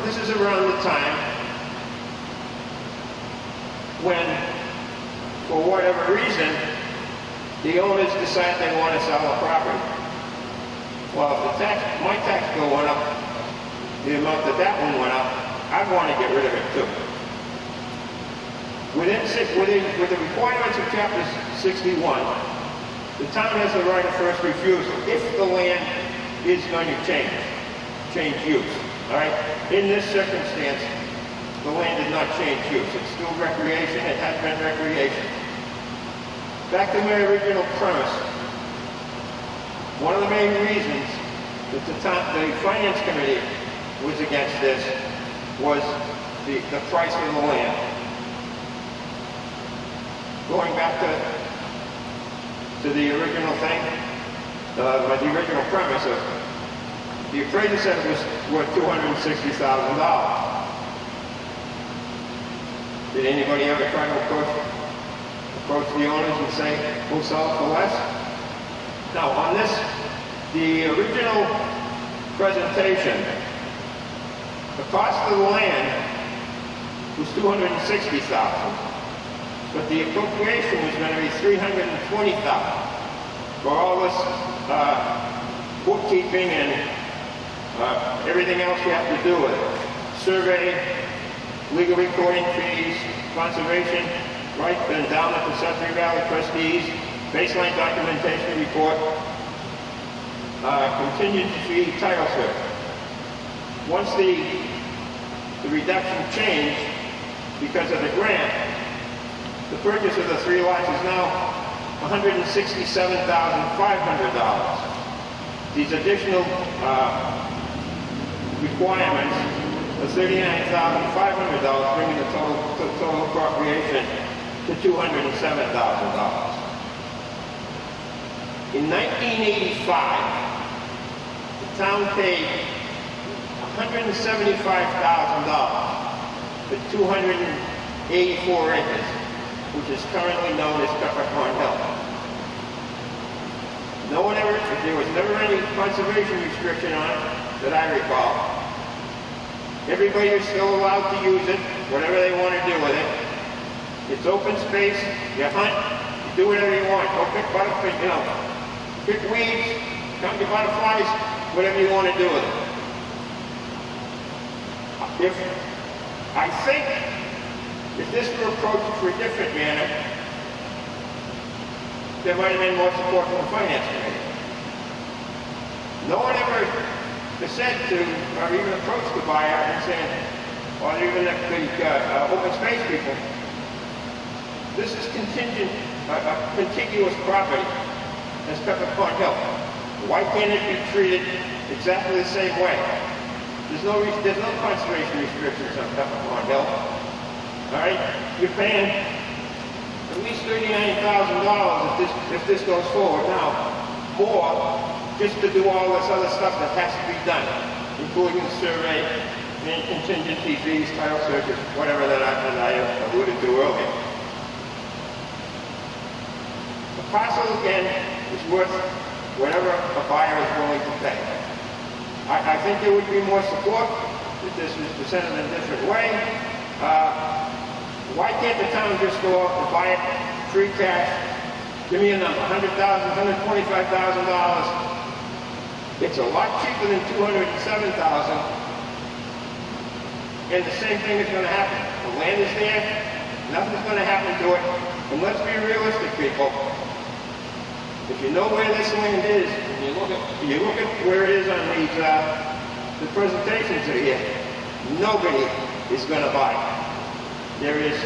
This is around the time when, for whatever reason, the owners decide they want to sell the property. Well, if my tax bill went up, the amount that one went up, I'd want to get rid of it too. With the requirements of Chapter 61, the town has the right of first refusal if the land is going to change use, all right? In this circumstance, the land did not change use. It's still recreation. It has been recreation. Back to my original premise. One of the main reasons that the Finance Committee was against this was the price of the land. Going back to the original thing, the original premise of the appraiser said it was worth $260,000. Did anybody ever try to approach the owners and say, we'll sell it for less? Now, on this, the original presentation, the cost of the land was $260,000, but the appropriation was going to be $320,000 for all this bookkeeping and everything else you have to do with it. Survey, legal recording fees, conservation, right, then down at the Sudbury Valley Trustees, baseline documentation report, contingency title search. Once the reduction changed because of the grant, the purchase of the 3 lots is now $167,500. These additional requirements of $39,500, bringing the total appropriation to $207,000. In 1985, the town paid $175,000 for 284 acres, which is currently known as Peppercorn Hill. There was never any conservation restriction on it that I recall. Everybody is still allowed to use it, whatever they want to do with it. It's open space, you hunt, you do whatever you want. Go pick butterflies, pick weeds, count your butterflies, whatever you want to do with it. I think if this were approached for a different manner, there might have been more support from the Finance Committee. No one ever said to, or even approached the buyer and saying, or even the open space people, this is contiguous property as Peppercorn Hill. Why can't it be treated exactly the same way? There's no conservation restrictions on Peppercorn Hill. All right, you're paying at least $39,000 if this goes forward now, more just to do all this other stuff that has to be done, including the survey and contingency fees, title searches, whatever that I alluded to earlier. The parcel again is worth whatever a buyer is willing to pay. I think there would be more support if this was presented in a different way. Why can't the town just go out and buy it free cash? Give me a number, $100,000, $125,000. It's a lot cheaper than $207,000. And the same thing is going to happen. The land is there, nothing's going to happen to it. And let's be realistic, people. If you know where this land is, and you look at where it is on these the presentations that are here, nobody is going to buy it. There is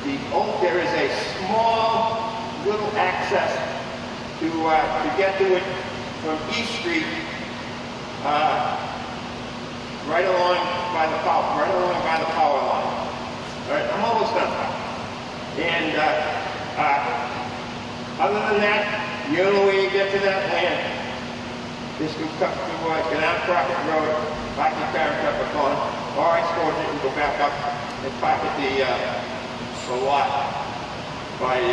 a small little access to get to it from East Street, right along by the power line. All right, I'm almost done. And other than that, the only way you get to that land is to cut to get out Crockett Road, back to Peppercorn, or I export it and go back up and park at the lot by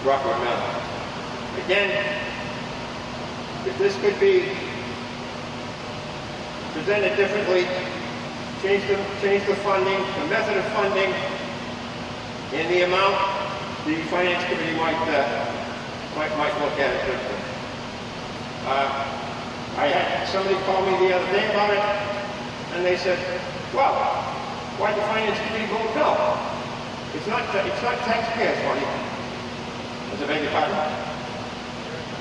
Rockwood Mountain. Again, if this could be presented differently, change the funding, the method of funding, and the amount, the Finance Committee might look at it differently. I had somebody call me the other day about it, and they said, well, why did the Finance Committee vote no? It's not taxpayers' money. I beg your pardon?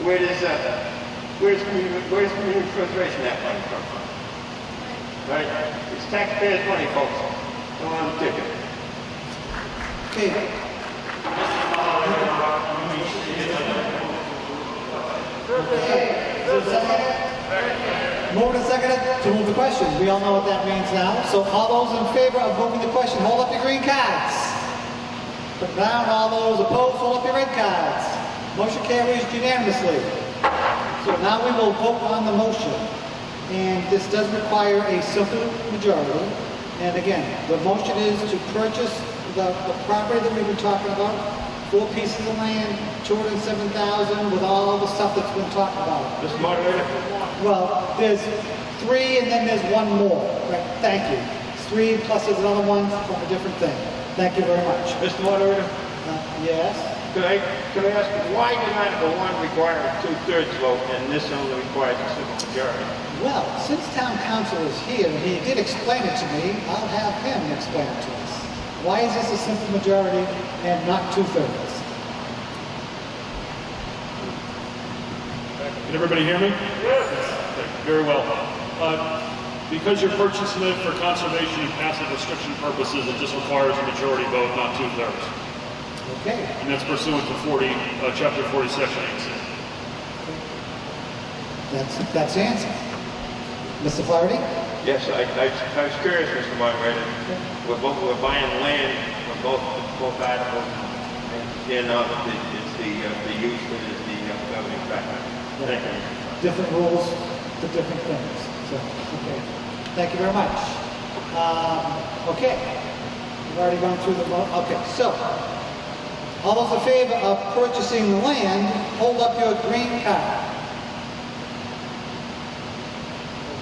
Where's community preservation that money come from? Right? It's taxpayers' money, folks. Don't want to take it. Okay. Moved and seconded to move the question. We all know what that means now. So all those in favor of moving the question, hold up your green cards. Put down. All those opposed, hold up your red cards. Motion carries unanimously. So now we will vote on the motion. And this does require a simple majority. And again, the motion is to purchase the property that we've been talking about, 4 pieces of land, $207,000 with all the stuff that's been talked about. Mr. Moderator? Well, there's 3 and then there's 1 more. Right, thank you. It's 3 plus there's another one from a different thing. Thank you very much. Mr. Moderator? Yes? Could I ask, why did Article 1 require a 2/3 vote and this only requires a simple majority? Well, since town council is here, and he did explain it to me, I'll have him explain it to us. Why is this a simple majority and not 2/3? Can everybody hear me? Yes. Very well. Because you're purchasing it for conservation and passive restriction purposes, it just requires a majority vote, not 2/3. Okay. And that's pursuant to Chapter 40, Section 8. That's the answer. Mr. Flaherty? Yes, I was curious, Mr. Moderator. We're buying land for both articles, and it's the use that is the governing factor. Thank you. Different rules for different things. So, okay. Thank you very much. Okay. We've already gone through the vote. Okay, so all those in favor of purchasing the land, hold up your green card.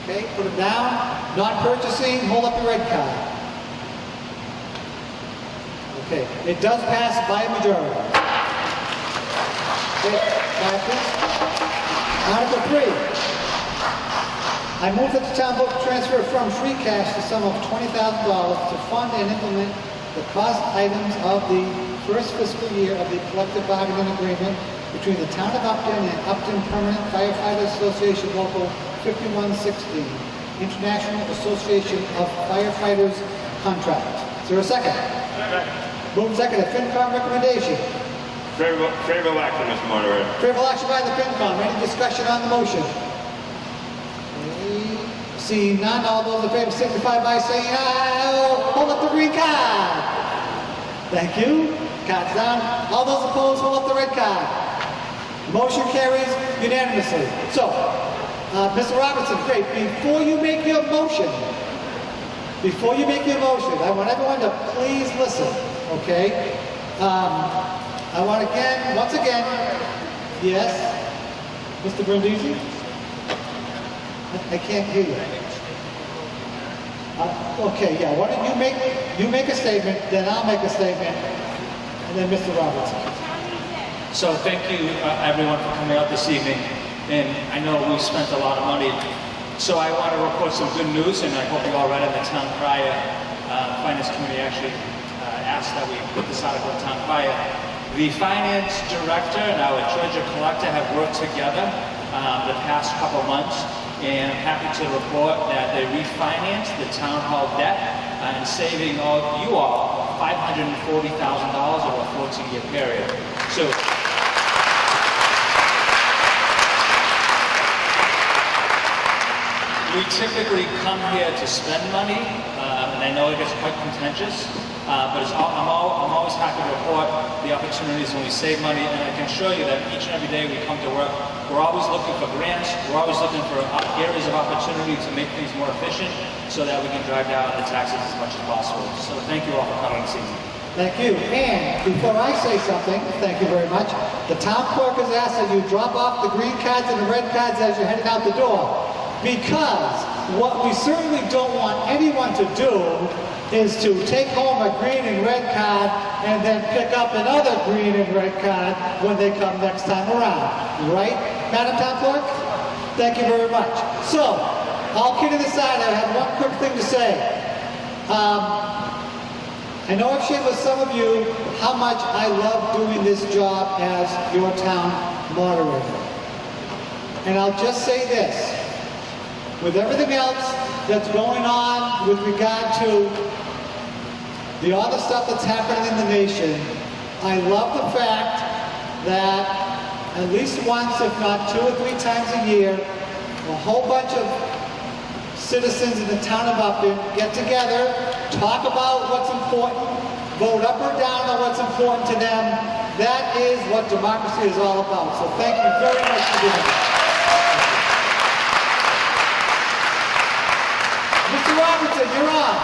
Okay, put it down. Not purchasing, hold up your red card. Okay, it does pass by a majority. Okay, Article 3. I move that the town vote to transfer from free cash the sum of $20,000 to fund and implement the cost items of the first fiscal year of the collective bargaining agreement between the town of Upton and Upton Permanent Firefighters Association Local 5116, International Association of Firefighters Contract. Is there a second? Move second. FinCom recommendation. Favorable action, Mr. Moderator. Favorable action by the FinCom. Any discussion on the motion? Seeing none, all those in favor signify by saying aye. Hold up the green card. Thank you. Cards down. All those opposed, hold up the red card. Motion carries unanimously. So, Mr. Robertson, great. Before you make your motion, I want everyone to please listen, okay? I want once again, yes, Mr. Brindisi? I can't hear you. Okay, yeah, why don't you make a statement, then I'll make a statement, and then Mr. Robertson. So thank you, everyone, for coming out this evening. And I know we spent a lot of money. So I want to report some good news, and I hope you all read in the town crier. Finance committee actually asked that we put this article in town crier. The finance director and our treasurer collector have worked together the past couple months, and I'm happy to report that they refinanced the town hall debt and saving you all $540,000 over a 14-year period. So. We typically come here to spend money, and I know it gets quite contentious, but I'm always happy to report the opportunities when we save money, and I can assure you that each and every day we come to work, we're always looking for grants, we're always looking for areas of opportunity to make things more efficient so that we can drive down the taxes as much as possible. So thank you all for coming this evening. Thank you. And before I say something, thank you very much, the town clerk has asked that you drop off the green cards and the red cards as you're heading out the door. Because what we certainly don't want anyone to do is to take home a green and red card and then pick up another green and red card when they come next time around. Right, Madam Town Clerk? Thank you very much. So, all kidding aside, I have one quick thing to say. I know I've shared with some of you how much I love doing this job as your town moderator. And I'll just say this, with everything else that's going on with regard to the other stuff that's happening in the nation, I love the fact that at least once, if not 2 or 3 times a year, a whole bunch of citizens in the town of Upton get together, talk about what's important, vote up or down on what's important to them. That is what democracy is all about. So thank you very much for doing that. Mr. Robertson, you're on.